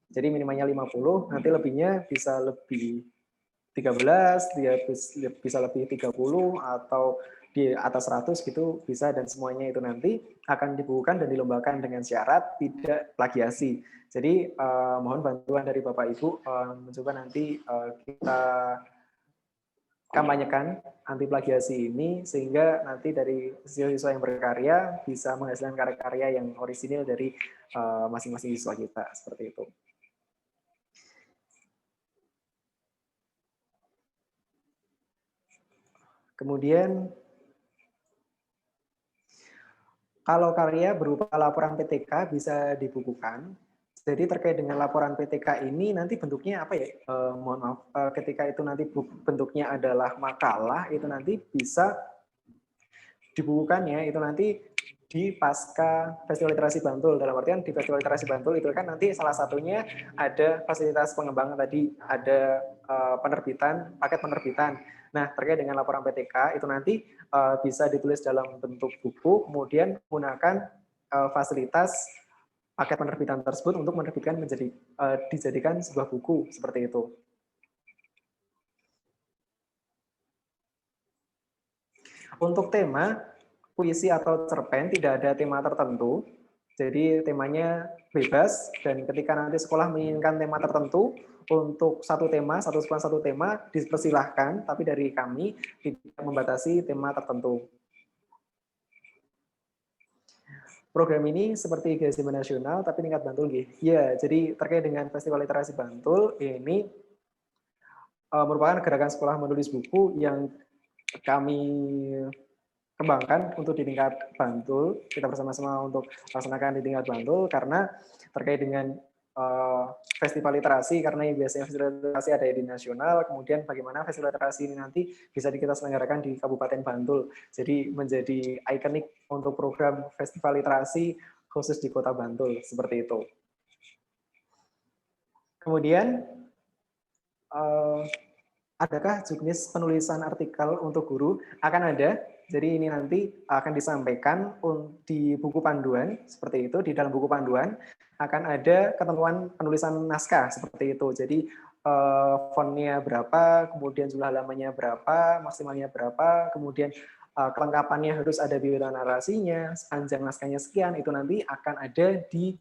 Jadi minimalnya 50, nanti lebihnya bisa lebih 13, dia bisa lebih 30 atau di atas 100 gitu bisa, dan semuanya itu nanti akan dibukukan dan dilombakan dengan syarat tidak plagiasi. Jadi mohon bantuan dari Bapak Ibu mencoba nanti kita kampanyekan anti plagiasi ini sehingga nanti dari siswa-siswa yang berkarya bisa menghasilkan karya-karya yang orisinil dari masing-masing siswa kita seperti itu. Kemudian kalau karya berupa laporan PTK bisa dibukukan. Jadi terkait dengan laporan PTK ini nanti bentuknya apa ya? Mohon maaf, ketika itu nanti bentuknya adalah makalah, itu nanti bisa dibukukan ya. Itu nanti di pasca Festival Literasi Bantul. Dalam artian di Festival Literasi Bantul itu kan nanti salah satunya ada fasilitas pengembangan tadi, ada penerbitan, paket penerbitan. Nah, terkait dengan laporan PTK itu nanti bisa ditulis dalam bentuk buku, kemudian menggunakan fasilitas paket penerbitan tersebut untuk menerbitkan menjadi dijadikan sebuah buku seperti itu. Untuk tema, puisi atau cerpen tidak ada tema tertentu, jadi temanya bebas, dan ketika nanti sekolah menginginkan tema tertentu, untuk satu tema, satu sekolah satu tema, dipersilahkan, tapi dari kami tidak membatasi tema tertentu. Program ini seperti GSDM nasional, tapi tingkat Bantul. Ya, jadi terkait dengan Festival Literasi Bantul, ini merupakan gerakan sekolah menulis buku yang kami kembangkan untuk di tingkat Bantul. Kita bersama-sama untuk laksanakan di tingkat Bantul karena terkait dengan festival literasi, karena yang biasanya festival literasi ada di nasional, kemudian bagaimana festival literasi ini nanti bisa kita selenggarakan di Kabupaten Bantul. Jadi menjadi ikonik untuk program festival literasi khusus di Kota Bantul, seperti itu. Kemudian adakah jenis penulisan artikel untuk guru? Akan ada. Jadi ini nanti akan disampaikan di buku panduan, seperti itu. Di dalam buku panduan akan ada ketentuan penulisan naskah, seperti itu. Jadi fontnya berapa, kemudian jumlah halamannya berapa, maksimalnya berapa, kemudian kelengkapannya harus ada biota narasinya, sepanjang naskahnya sekian, itu nanti akan ada di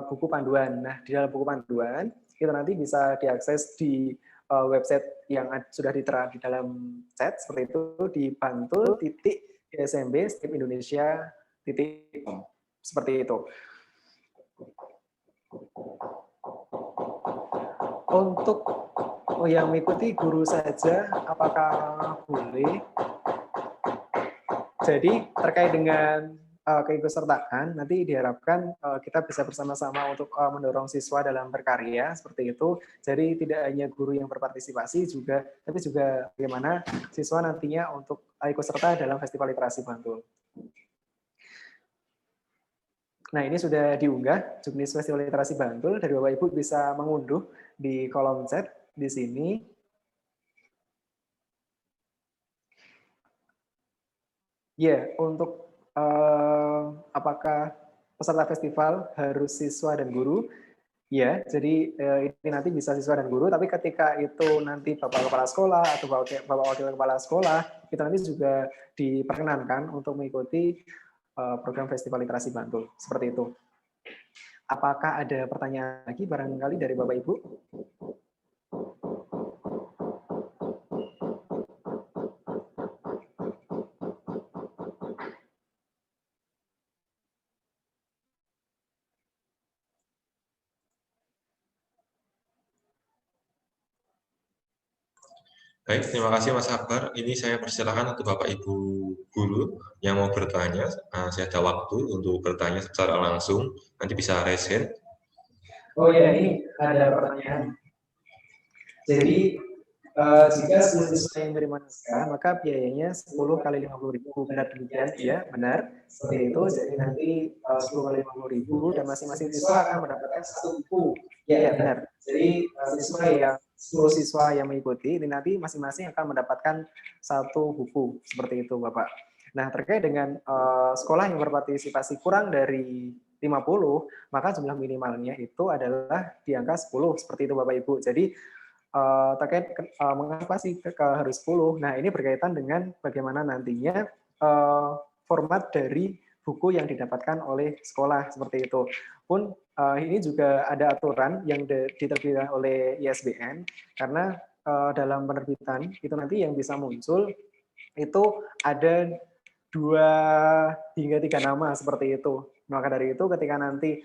buku panduan. Nah, di dalam buku panduan, itu nanti bisa diakses di website yang sudah ditera di dalam chat seperti itu di bantul.ismb-indonesia.com seperti itu. Untuk yang mengikuti guru saja, apakah boleh? Jadi terkait dengan keikutsertaan, nanti diharapkan kita bisa bersama-sama untuk mendorong siswa dalam berkarya seperti itu. Jadi tidak hanya guru yang berpartisipasi juga, tapi juga bagaimana siswa nantinya untuk ikut serta dalam Festival Literasi Bantul. Nah, ini sudah diunggah juknis Festival Literasi Bantul, dari Bapak Ibu bisa mengunduh di kolom chat di sini. Ya, untuk apakah peserta festival harus siswa dan guru? Ya, jadi ini nanti bisa siswa dan guru, tapi ketika itu nanti Bapak Kepala Sekolah atau Bapak Wakil Kepala Sekolah, itu nanti juga diperkenankan untuk mengikuti program Festival Literasi Bantul. Seperti itu. Apakah ada pertanyaan lagi barangkali dari Bapak Ibu? Baik, terima kasih Mas Akbar. Ini saya persilakan untuk Bapak Ibu guru yang mau bertanya. Saya ada waktu untuk bertanya secara langsung. Nanti bisa raise hand. Oh ya, ini ada pertanyaan. Jadi jika siswa yang menerima naskah, maka biayanya 10 kali 50.000. Benar demikian? Iya, benar. Seperti itu. Jadi nanti 10 kali 50.000 dan masing-masing siswa akan mendapatkan satu buku. Ya, benar. Jadi siswa yang 10 siswa yang mengikuti, ini nanti masing-masing akan mendapatkan satu buku. Seperti itu, Bapak. Nah, terkait dengan sekolah yang berpartisipasi kurang dari 50, maka jumlah minimalnya itu adalah di angka 10. Seperti itu, Bapak Ibu. Jadi, terkait mengapa sih harus 10? Nah, ini berkaitan dengan bagaimana nantinya format dari buku yang didapatkan oleh sekolah. Seperti itu. Pun ini juga ada aturan yang diterbitkan oleh ISBN, karena dalam penerbitan itu nanti yang bisa muncul itu ada 2 hingga 3 nama seperti itu. Maka dari itu ketika nanti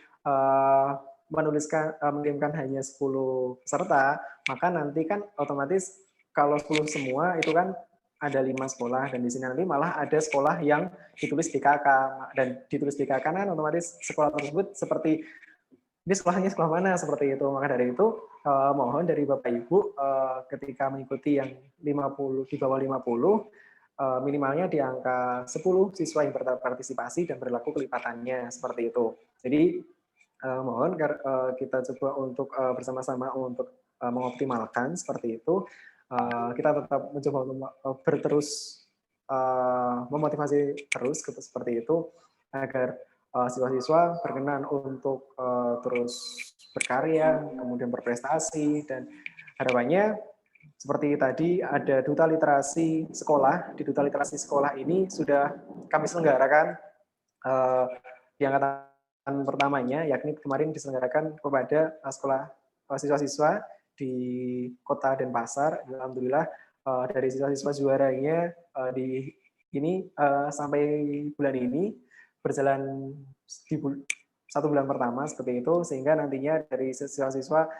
mengirimkan hanya 10 peserta, maka nanti kan otomatis kalau 10 semua itu kan ada 5 sekolah, dan di sini nanti malah ada sekolah yang ditulis DKK, dan ditulis DKK kan otomatis sekolah tersebut seperti ini sekolahnya sekolah mana, seperti itu. Maka dari itu mohon dari Bapak Ibu ketika mengikuti yang 50 di bawah 50 minimalnya di angka 10 siswa yang berpartisipasi dan berlaku kelipatannya seperti itu. Jadi mohon kita coba untuk bersama-sama untuk mengoptimalkan seperti itu. Kita tetap mencoba berterus memotivasi terus seperti itu agar siswa-siswa berkenan untuk terus berkarya, kemudian berprestasi, dan harapannya seperti tadi ada duta literasi sekolah. Di duta literasi sekolah ini sudah kami selenggarakan di angkatan pertamanya, yakni kemarin diselenggarakan kepada sekolah siswa-siswa di Kota Denpasar. Alhamdulillah dari siswa-siswa juaranya di ini sampai bulan ini berjalan di 1 bulan pertama seperti itu, sehingga nantinya dari siswa-siswa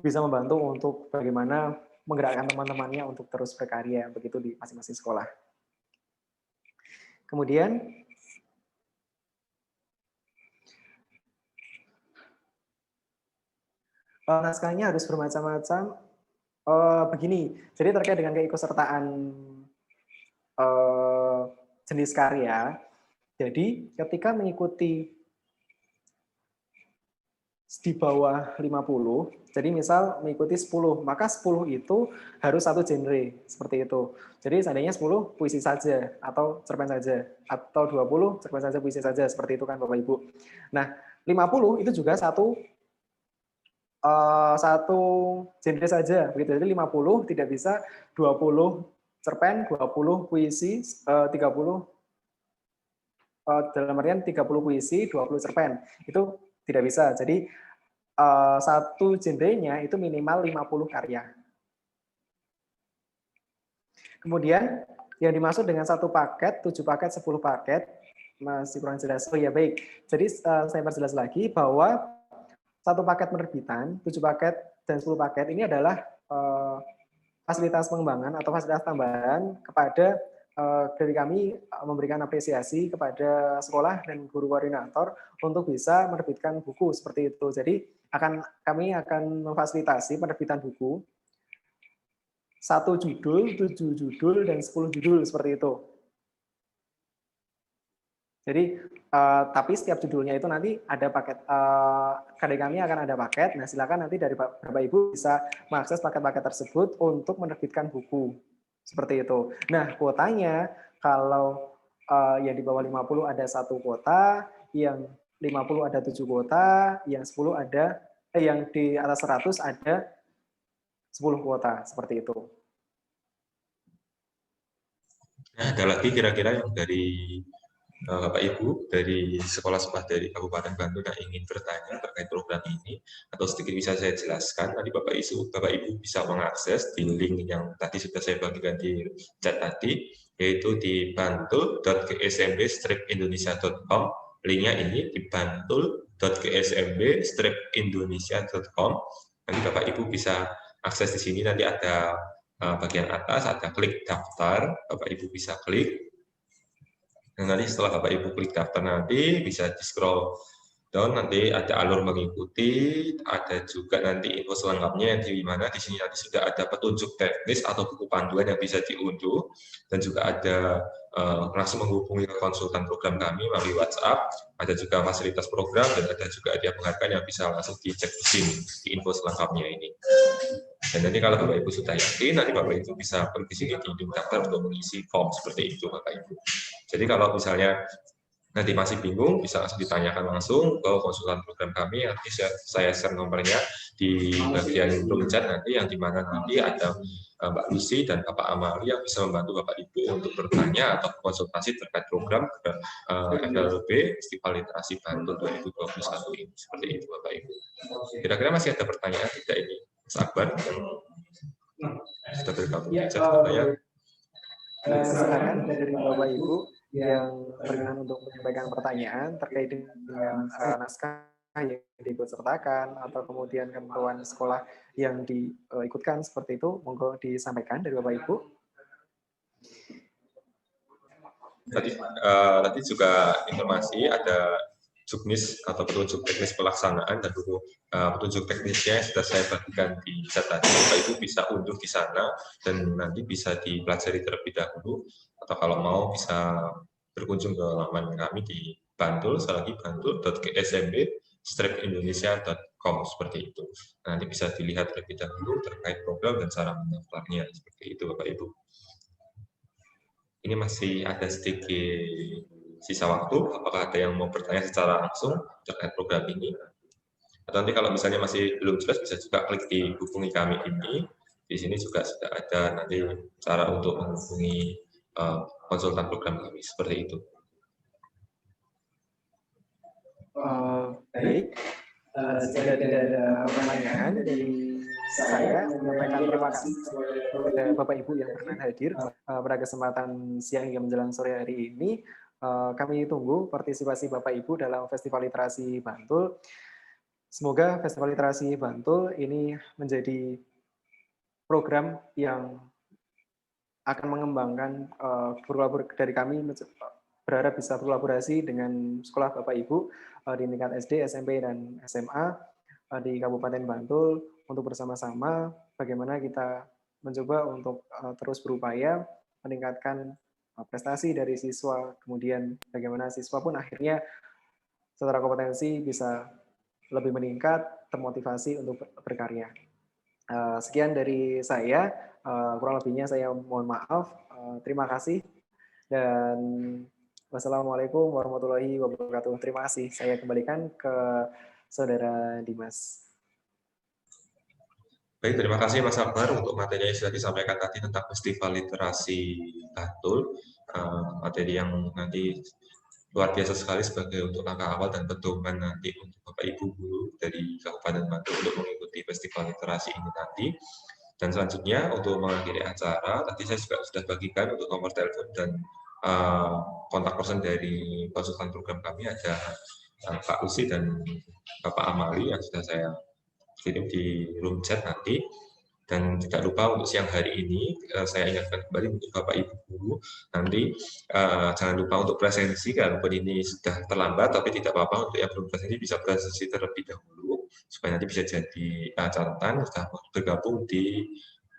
bisa membantu untuk bagaimana menggerakkan teman-temannya untuk terus berkarya begitu di masing-masing sekolah. Kemudian naskahnya harus bermacam-macam. Begini, jadi terkait dengan keikutsertaan jenis karya, jadi ketika mengikuti di bawah 50, jadi misal mengikuti 10, maka 10 itu harus satu genre, seperti itu. Jadi seandainya 10 puisi saja, atau cerpen saja, atau 20 cerpen saja, puisi saja, seperti itu kan Bapak Ibu. Nah, 50 itu juga satu genre saja, begitu. Jadi 50 tidak bisa 20 cerpen, 20 puisi, 30 dalam artian 30 puisi, 20 cerpen. Itu tidak bisa. Jadi satu genrenya itu minimal 50 karya. Kemudian yang dimaksud dengan satu paket, 7 paket, 10 paket, masih kurang jelas. Oh ya baik. Jadi saya perjelas lagi bahwa satu paket penerbitan, 7 paket dan 10 paket ini adalah fasilitas pengembangan atau fasilitas tambahan kepada dari kami memberikan apresiasi kepada sekolah dan guru koordinator untuk bisa menerbitkan buku seperti itu. Jadi kami akan memfasilitasi penerbitan buku 1 judul, 7 judul, dan 10 judul seperti itu. Jadi tapi setiap judulnya itu nanti ada paket, dari kami akan ada paket. Nah silakan nanti dari Bapak Ibu bisa mengakses paket-paket tersebut untuk menerbitkan buku. Seperti itu. Nah, kuotanya kalau yang di bawah 50 ada 1 kuota, yang 50 ada 7 kuota, yang 10 ada yang di atas 100 ada 10 kuota, seperti itu. Nah, ada lagi kira-kira yang dari Bapak Ibu dari sekolah-sekolah dari Kabupaten Bandung yang ingin bertanya terkait program ini, atau sedikit bisa saya jelaskan. Nanti Bapak Ibu bisa mengakses di link yang tadi sudah saya bagikan di chat tadi, yaitu di bantul.gsmb-indonesia.com. Linknya ini di bantul.gsmb-indonesia.com. Nanti Bapak Ibu bisa akses di sini. Nanti ada bagian atas ada klik daftar, Bapak Ibu bisa klik. Dan nanti setelah Bapak Ibu klik daftar nanti bisa di scroll down, nanti ada alur mengikuti, ada juga nanti info selengkapnya yang di mana di sini nanti sudah ada petunjuk teknis atau buku panduan yang bisa diunduh, dan juga ada langsung menghubungi ke konsultan program kami melalui WhatsApp, ada juga fasilitas program, dan ada juga hadiah penghargaan yang bisa langsung dicek di sini di info selengkapnya ini. Dan nanti kalau Bapak Ibu sudah yakin, nanti Bapak Ibu bisa pergi sini di link daftar untuk mengisi form seperti itu Bapak Ibu. Jadi kalau misalnya nanti masih bingung, bisa langsung ditanyakan langsung ke konsultan program kami. Nanti saya share nomornya di bagian room chat nanti, yang dimana nanti ada Mbak Lucy dan Bapak Amali yang bisa membantu Bapak Ibu untuk bertanya atau konsultasi terkait program FLB Festival Literasi Bantul 2021 ini. Seperti itu Bapak Ibu. Kira-kira masih ada pertanyaan tidak ini? Mas Akbar sudah bergabung di chat bertanya. Silakan dari Bapak Ibu yang berkenan untuk menyampaikan pertanyaan terkait dengan naskah yang diikutsertakan atau kemudian ketentuan sekolah yang diikutkan seperti itu, monggo disampaikan dari Bapak Ibu. Tadi juga informasi ada juknis atau petunjuk teknis pelaksanaan dan petunjuk teknisnya sudah saya bagikan di chat tadi. Bapak Ibu bisa unduh di sana dan nanti bisa dipelajari terlebih dahulu, atau kalau mau bisa berkunjung ke laman kami di Bantul, sekali lagi bantul.gsmb-indonesia.com seperti itu. Nanti bisa dilihat terlebih dahulu terkait program dan cara mendaftarnya seperti itu Bapak Ibu. Ini masih ada sedikit sisa waktu, apakah ada yang mau bertanya secara langsung terkait program ini? Atau nanti kalau misalnya masih belum jelas, bisa juga klik di hubungi kami ini. Di sini juga sudah ada nanti cara untuk menghubungi konsultan program kami, seperti itu. Baik, jika tidak ada pertanyaan dari saya, menyampaikan terima kasih kepada Bapak Ibu yang pernah hadir pada kesempatan siang hingga menjelang sore hari ini. Kami tunggu partisipasi Bapak Ibu dalam Festival Literasi Bantul. Semoga Festival Literasi Bantul ini menjadi program yang akan mengembangkan dari kami berharap bisa berkolaborasi dengan sekolah Bapak Ibu di tingkat SD, SMP, dan SMA di Kabupaten Bantul untuk bersama-sama bagaimana kita mencoba untuk terus berupaya meningkatkan prestasi dari siswa, kemudian bagaimana siswa pun akhirnya secara kompetensi bisa lebih meningkat, termotivasi untuk berkarya. Sekian dari saya, kurang lebihnya saya mohon maaf. Terima kasih dan wassalamualaikum warahmatullahi wabarakatuh. Terima kasih. Saya kembalikan ke Saudara Dimas. Baik, terima kasih Mas Akbar untuk materi yang sudah disampaikan tadi tentang Festival Literasi Bantul. Materi yang nanti luar biasa sekali sebagai untuk langkah awal dan pedoman nanti untuk Bapak Ibu guru dari Kabupaten Bantul untuk mengikuti Festival Literasi ini nanti. Dan selanjutnya untuk mengakhiri acara, tadi saya juga sudah bagikan untuk nomor telepon dan kontak person dari konsultan program kami, ada Pak Usi dan Bapak Amali yang sudah saya kirim di room chat nanti. Dan tidak lupa untuk siang hari ini saya ingatkan kembali untuk Bapak Ibu guru nanti jangan lupa untuk presensi, kalaupun ini sudah terlambat tapi tidak apa-apa, untuk yang belum presensi bisa presensi terlebih dahulu supaya nanti bisa jadi catatan sudah bergabung di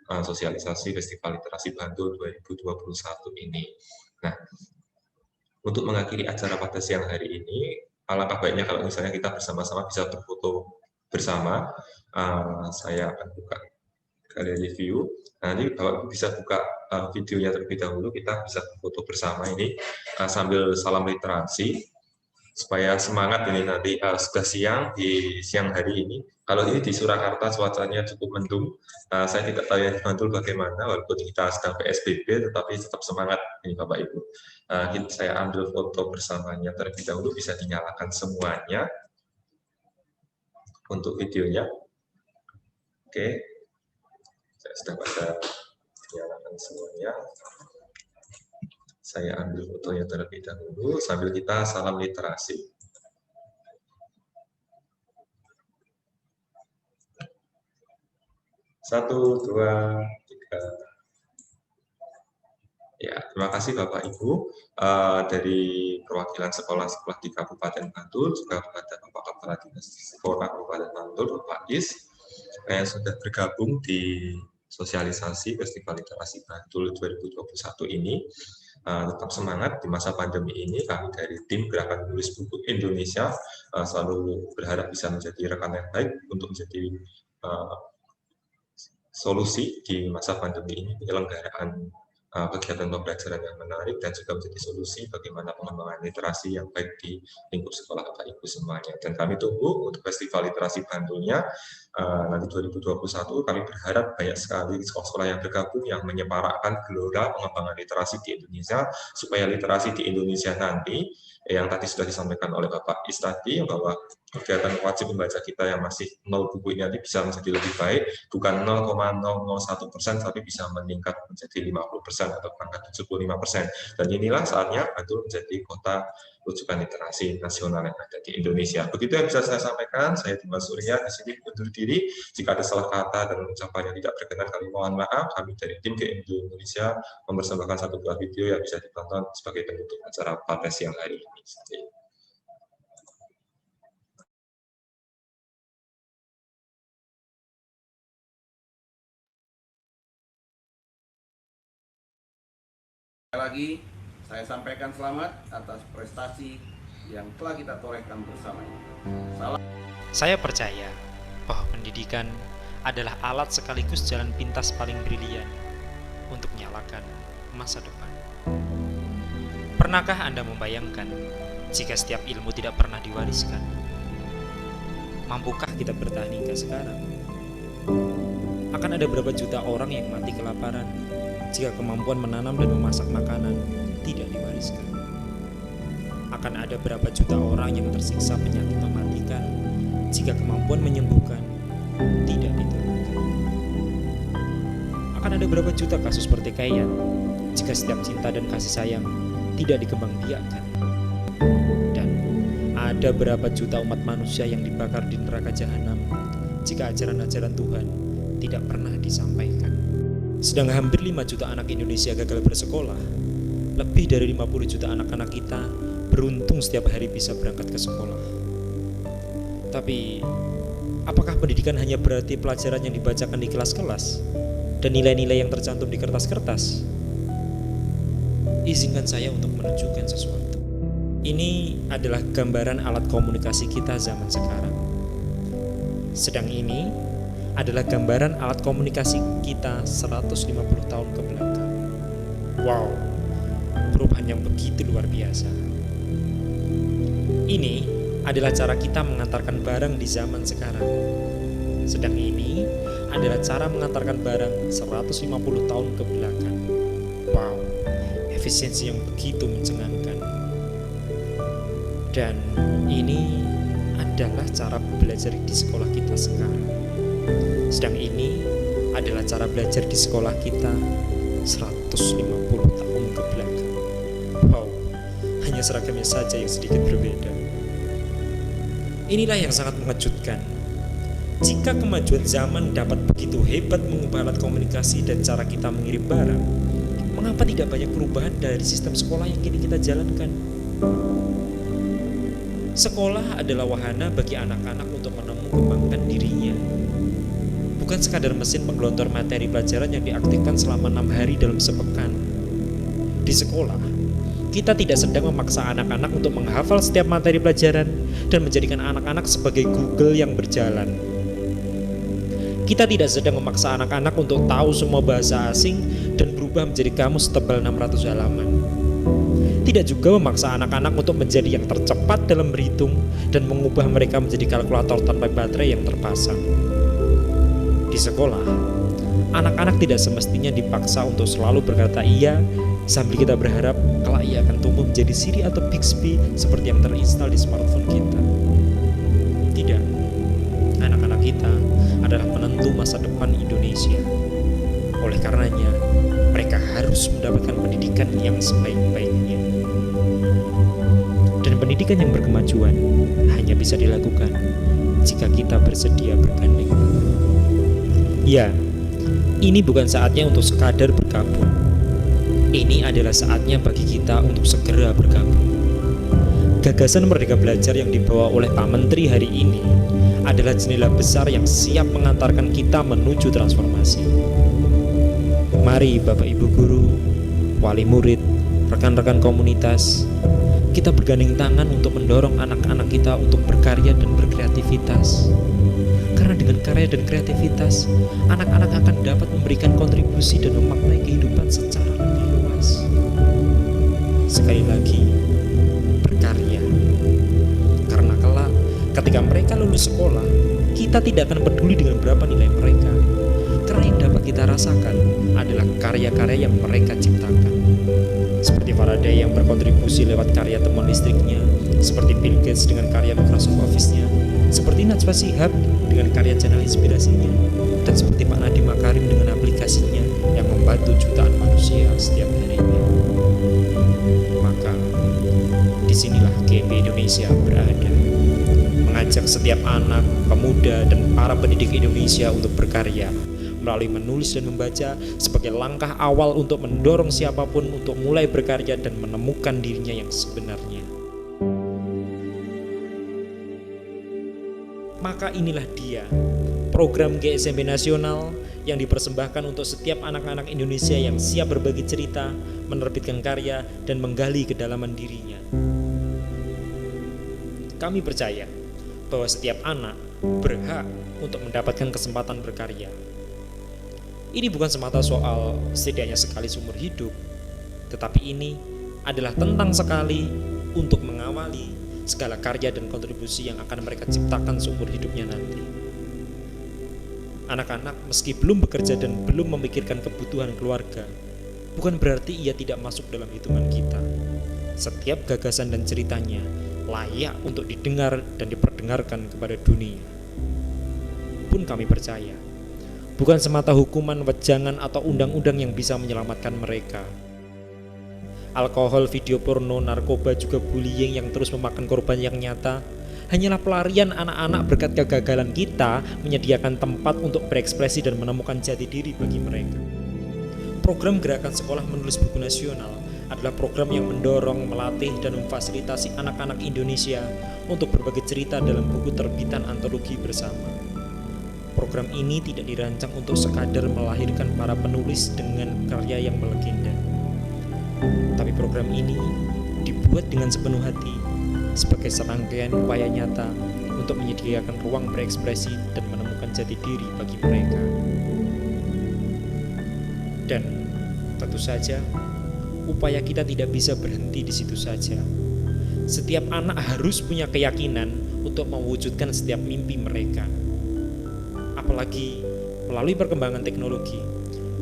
sosialisasi Festival Literasi Bantul 2021 ini. Nah, untuk mengakhiri acara pada siang hari ini, alangkah baiknya kalau misalnya kita bersama-sama bisa berfoto bersama. Saya akan buka galeri view. Nanti Bapak bisa buka videonya terlebih dahulu, kita bisa foto bersama ini sambil salam literasi supaya semangat ini nanti sudah siang di siang hari ini. Kalau ini di Surakarta cuacanya cukup mendung, saya tidak tahu yang di Bantul bagaimana, walaupun kita sedang PSBB tetapi tetap semangat ini Bapak Ibu. Saya ambil foto bersamanya terlebih dahulu, bisa dinyalakan semuanya untuk videonya. Oke. Saya sudah pada dinyalakan semuanya. Saya ambil fotonya terlebih dahulu sambil kita salam literasi. Satu, dua, tiga. Ya, terima kasih Bapak Ibu dari perwakilan sekolah-sekolah di Kabupaten Bantul, juga kepada Bapak Kepala Dinas Sekolah Kabupaten Bantul, Bapak Is, yang sudah bergabung di sosialisasi Festival Literasi Bantul 2021 ini. Tetap semangat di masa pandemi ini. Kami dari tim Gerakan Tulis Buku Indonesia selalu berharap bisa menjadi rekan yang baik untuk menjadi solusi di masa pandemi ini, penyelenggaraan kegiatan pembelajaran yang menarik dan juga menjadi solusi bagaimana pengembangan literasi yang baik di lingkup sekolah Bapak Ibu semuanya. Dan kami tunggu untuk Festival Literasi Bantulnya nanti 2021. Kami berharap banyak sekali sekolah-sekolah yang bergabung yang menyemarakkan gelora pengembangan literasi di Indonesia, supaya literasi di Indonesia nanti yang tadi sudah disampaikan oleh Bapak Is tadi, bahwa kegiatan wajib membaca kita yang masih 0 buku ini nanti bisa menjadi lebih baik, bukan 0,001%, tapi bisa meningkat menjadi 50% atau angka 75%. Dan inilah saatnya Bantul menjadi kota rujukan literasi nasional yang ada di Indonesia. Begitu yang bisa saya sampaikan. Saya Dimas Surya di sini undur diri. Jika ada salah kata dan ucapan yang tidak berkenan, kami mohon maaf. Kami dari tim GMD Indonesia mempersembahkan satu buah video yang bisa ditonton sebagai penutup acara pada siang hari ini. Sekali lagi, saya sampaikan selamat atas prestasi yang telah kita torehkan bersama. Saya percaya bahwa pendidikan adalah alat sekaligus jalan pintas paling brilian untuk menyalakan masa depan. Pernahkah Anda membayangkan jika setiap ilmu tidak pernah diwariskan? Mampukah kita bertahan hingga sekarang? Akan ada berapa juta orang yang mati kelaparan jika kemampuan menanam dan memasak makanan tidak diwariskan? Akan ada berapa juta orang yang tersiksa penyakit mematikan jika kemampuan menyembuhkan tidak diturunkan? Akan ada berapa juta kasus pertikaian jika setiap cinta dan kasih sayang tidak dikembangbiakkan? Dan ada berapa juta umat manusia yang dibakar di neraka jahanam jika ajaran-ajaran Tuhan tidak pernah disampaikan? Sedang hampir 5 juta anak Indonesia gagal bersekolah. Lebih dari 50 juta anak-anak kita beruntung setiap hari bisa berangkat ke sekolah. Tapi, apakah pendidikan hanya berarti pelajaran yang dibacakan di kelas-kelas dan nilai-nilai yang tercantum di kertas-kertas? Izinkan saya untuk menunjukkan sesuatu. Ini adalah gambaran alat komunikasi kita zaman sekarang. Sedang ini adalah gambaran alat komunikasi kita 150 tahun ke belakang. Wow, perubahan yang begitu luar biasa. Ini adalah cara kita mengantarkan barang di zaman sekarang. Sedang ini adalah cara mengantarkan barang 150 tahun ke belakang. Wow, efisiensi yang begitu mencengangkan. Dan ini adalah cara belajar di sekolah kita sekarang. Sedang ini adalah cara belajar di sekolah kita 150 tahun ke belakang. Wow, hanya seragamnya saja yang sedikit berbeda. Inilah yang sangat mengejutkan. Jika kemajuan zaman dapat begitu hebat mengubah alat komunikasi dan cara kita mengirim barang, mengapa tidak banyak perubahan dari sistem sekolah yang kini kita jalankan? Sekolah adalah wahana bagi anak-anak untuk mengembangkan dirinya. Bukan sekadar mesin penggelontor materi pelajaran yang diaktifkan selama 6 hari dalam sepekan. Di sekolah, kita tidak sedang memaksa anak-anak untuk menghafal setiap materi pelajaran dan menjadikan anak-anak sebagai Google yang berjalan. Kita tidak sedang memaksa anak-anak untuk tahu semua bahasa asing dan berubah menjadi kamus tebal 600 halaman. Tidak juga memaksa anak-anak untuk menjadi yang tercepat dalam berhitung dan mengubah mereka menjadi kalkulator tanpa baterai yang terpasang. Di sekolah, anak-anak tidak semestinya dipaksa untuk selalu berkata iya sambil kita berharap kelak ia akan tumbuh menjadi Siri atau Bixby seperti yang terinstal di smartphone kita. Tidak, anak-anak kita adalah penentu masa depan Indonesia. Oleh karenanya, mereka harus mendapatkan pendidikan yang sebaik-baiknya. Dan pendidikan yang berkemajuan hanya bisa dilakukan jika kita bersedia bergandeng. Ya, ini bukan saatnya untuk sekadar bergabung. Ini adalah saatnya bagi kita untuk segera bergabung. Gagasan Merdeka Belajar yang dibawa oleh Pak Menteri hari ini adalah jendela besar yang siap mengantarkan kita menuju transformasi. Mari Bapak Ibu Guru, wali murid, rekan-rekan komunitas, kita bergandeng tangan untuk mendorong anak-anak kita untuk berkarya dan berkreativitas. Karena dengan karya dan kreativitas, anak-anak akan dapat memberikan kontribusi dan memaknai kehidupan secara lebih luas. Sekali lagi, berkarya. Karena kelak, ketika mereka lulus sekolah, kita tidak akan peduli dengan berapa nilai mereka. Karena yang dapat kita rasakan adalah karya-karya yang mereka ciptakan. Seperti Faraday yang berkontribusi lewat karya temuan listriknya, seperti Bill Gates dengan karya Microsoft Office-nya, seperti Najwa Shihab dengan karya channel inspirasinya, dan seperti Pak Nadiem Makarim dengan aplikasinya yang membantu jutaan manusia setiap harinya. Maka, disinilah GP Indonesia berada, mengajak setiap anak, pemuda, dan para pendidik Indonesia untuk berkarya, melalui menulis dan membaca sebagai langkah awal untuk mendorong siapapun untuk mulai berkarya dan menemukan dirinya yang sebenarnya. Maka inilah dia, program GSMP Nasional yang dipersembahkan untuk setiap anak-anak Indonesia yang siap berbagi cerita, menerbitkan karya, dan menggali kedalaman dirinya. Kami percaya bahwa setiap anak berhak untuk mendapatkan kesempatan berkarya. Ini bukan semata soal setidaknya sekali seumur hidup, tetapi ini adalah tentang sekali untuk mengawali segala karya dan kontribusi yang akan mereka ciptakan seumur hidupnya nanti. Anak-anak meski belum bekerja dan belum memikirkan kebutuhan keluarga, bukan berarti ia tidak masuk dalam hitungan kita. Setiap gagasan dan ceritanya layak untuk didengar dan diperdengarkan kepada dunia. Pun kami percaya, bukan semata hukuman, wejangan, atau undang-undang yang bisa menyelamatkan mereka. Alkohol, video porno, narkoba, juga bullying yang terus memakan korban yang nyata hanyalah pelarian anak-anak berkat kegagalan kita menyediakan tempat untuk berekspresi dan menemukan jati diri bagi mereka. Program Gerakan Sekolah Menulis Buku Nasional adalah program yang mendorong, melatih, dan memfasilitasi anak-anak Indonesia untuk berbagi cerita dalam buku terbitan antologi bersama. Program ini tidak dirancang untuk sekadar melahirkan para penulis dengan karya yang melegenda. Tapi program ini dibuat dengan sepenuh hati sebagai serangkaian upaya nyata untuk menyediakan ruang berekspresi dan menemukan jati diri bagi mereka. Dan tentu saja, upaya kita tidak bisa berhenti di situ saja. Setiap anak harus punya keyakinan untuk mewujudkan setiap mimpi mereka. Apalagi melalui perkembangan teknologi,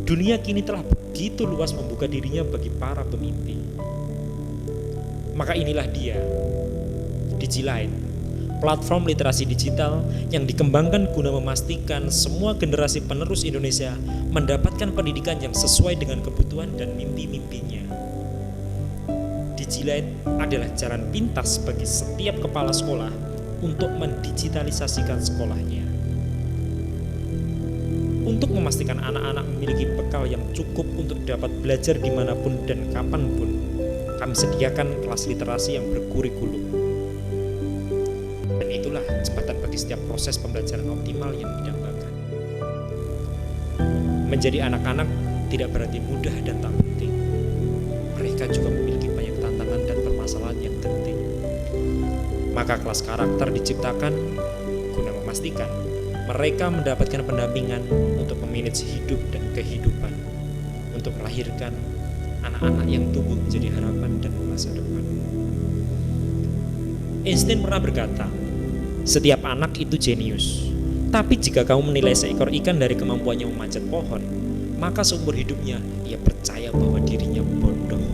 dunia kini telah begitu luas membuka dirinya bagi para pemimpi. Maka inilah dia, Digilight, platform literasi digital yang dikembangkan guna memastikan semua generasi penerus Indonesia mendapatkan pendidikan yang sesuai dengan kebutuhan dan mimpi-mimpinya. Digilight adalah jalan pintas bagi setiap kepala sekolah untuk mendigitalisasikan sekolahnya. Untuk memastikan anak-anak memiliki bekal yang cukup untuk dapat belajar dimanapun dan kapanpun, kami sediakan kelas literasi yang berkurikulum. Dan itulah jembatan bagi setiap proses pembelajaran optimal yang didambakan. Menjadi anak-anak tidak berarti mudah dan tak penting. Mereka juga memiliki banyak tantangan dan permasalahan yang penting. Maka kelas karakter diciptakan guna memastikan mereka mendapatkan pendampingan untuk memanage hidup dan kehidupan, untuk melahirkan anak-anak yang tumbuh menjadi harapan dan masa depan. Einstein pernah berkata, setiap anak itu jenius, tapi jika kamu menilai seekor ikan dari kemampuannya memanjat pohon, maka seumur hidupnya ia percaya bahwa dirinya bodoh.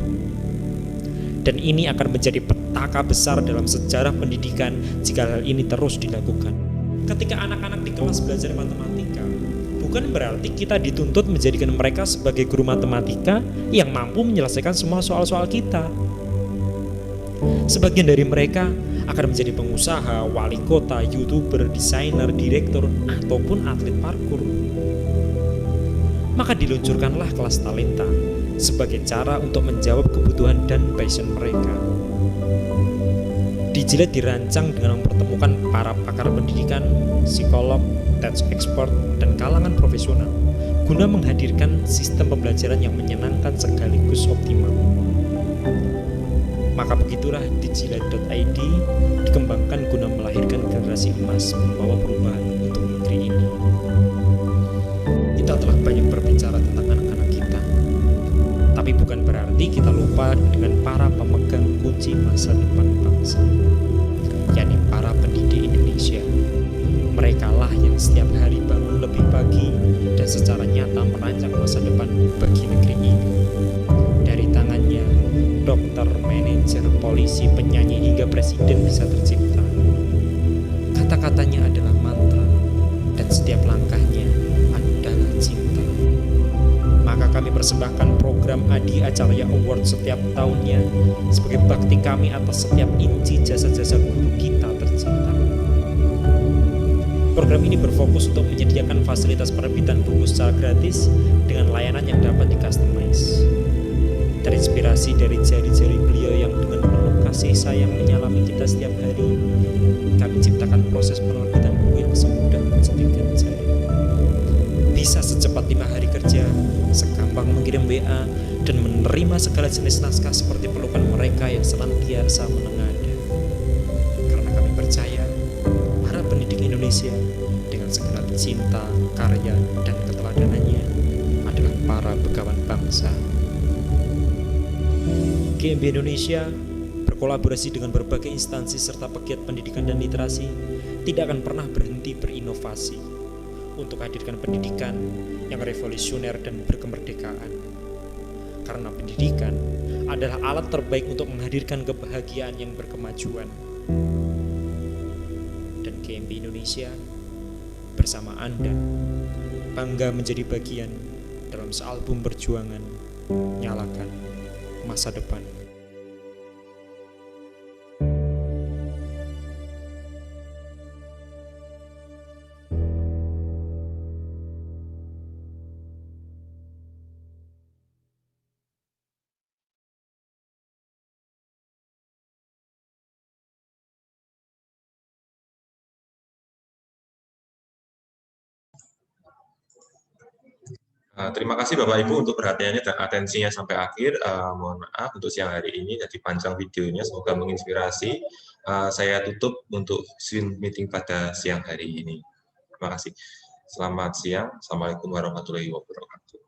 Dan ini akan menjadi petaka besar dalam sejarah pendidikan jika hal ini terus dilakukan. Ketika anak-anak di kelas belajar matematika, bukan berarti kita dituntut menjadikan mereka sebagai guru matematika yang mampu menyelesaikan semua soal-soal kita. Sebagian dari mereka akan menjadi pengusaha, wali kota, YouTuber, desainer, direktur, ataupun atlet parkur. Maka diluncurkanlah kelas talenta sebagai cara untuk menjawab kebutuhan dan passion mereka. Digilight dirancang dengan mempertemukan para pakar pendidikan, psikolog, TED expert, dan kalangan profesional guna menghadirkan sistem pembelajaran yang menyenangkan sekaligus optimal. Maka begitulah Digilight.id dikembangkan guna melahirkan generasi emas membawa perubahan untuk negeri ini. Kita telah banyak berbicara tentang anak-anak kita, tapi bukan berarti kita lupa dengan para pemegang kunci masa depan bangsa, yakni para pendidik Indonesia. Merekalah yang setiap hari bangun lebih pagi dan secara nyata merancang masa depan bagi negeri ini. Dari tangannya, dokter, manajer, polisi, penyanyi, hingga presiden bisa tercipta. Kata-katanya adalah mantra, dan setiap langkahnya adalah cinta. Maka kami persembahkan program Adi Acarya Award setiap tahunnya sebagai bakti kami atas setiap inci jasa-jasa guru kita tercinta. Program ini berfokus untuk menyediakan fasilitas penerbitan buku secara gratis dengan layanan yang dapat di-customize. Terinspirasi dari jari-jari beliau yang dengan penuh kasih sayang menyalami kita setiap hari, kami ciptakan proses penerbitan buku yang semudah mencetikkan jari. Bisa secepat 5 hari kerja, segampang mengirim WA, dan menerima segala jenis naskah seperti pelukan mereka yang senantiasa menengadah. Karena kami percaya, para pendidik Indonesia dengan segala cinta, karya, dan keteladanannya adalah para begawan bangsa. GMB Indonesia berkolaborasi dengan berbagai instansi serta pegiat pendidikan dan literasi tidak akan pernah berhenti berinovasi untuk hadirkan pendidikan yang revolusioner dan berkemerdekaan. Karena pendidikan adalah alat terbaik untuk menghadirkan kebahagiaan yang berkemajuan. Dan GMB Indonesia bersama Anda bangga menjadi bagian dalam sealbum perjuangan Nyalakan Masa Depan. Terima kasih Bapak Ibu untuk perhatiannya dan atensinya sampai akhir. Mohon maaf untuk siang hari ini jadi panjang videonya, semoga menginspirasi. Saya tutup untuk Zoom meeting pada siang hari ini. Terima kasih. Selamat siang. Assalamualaikum warahmatullahi wabarakatuh.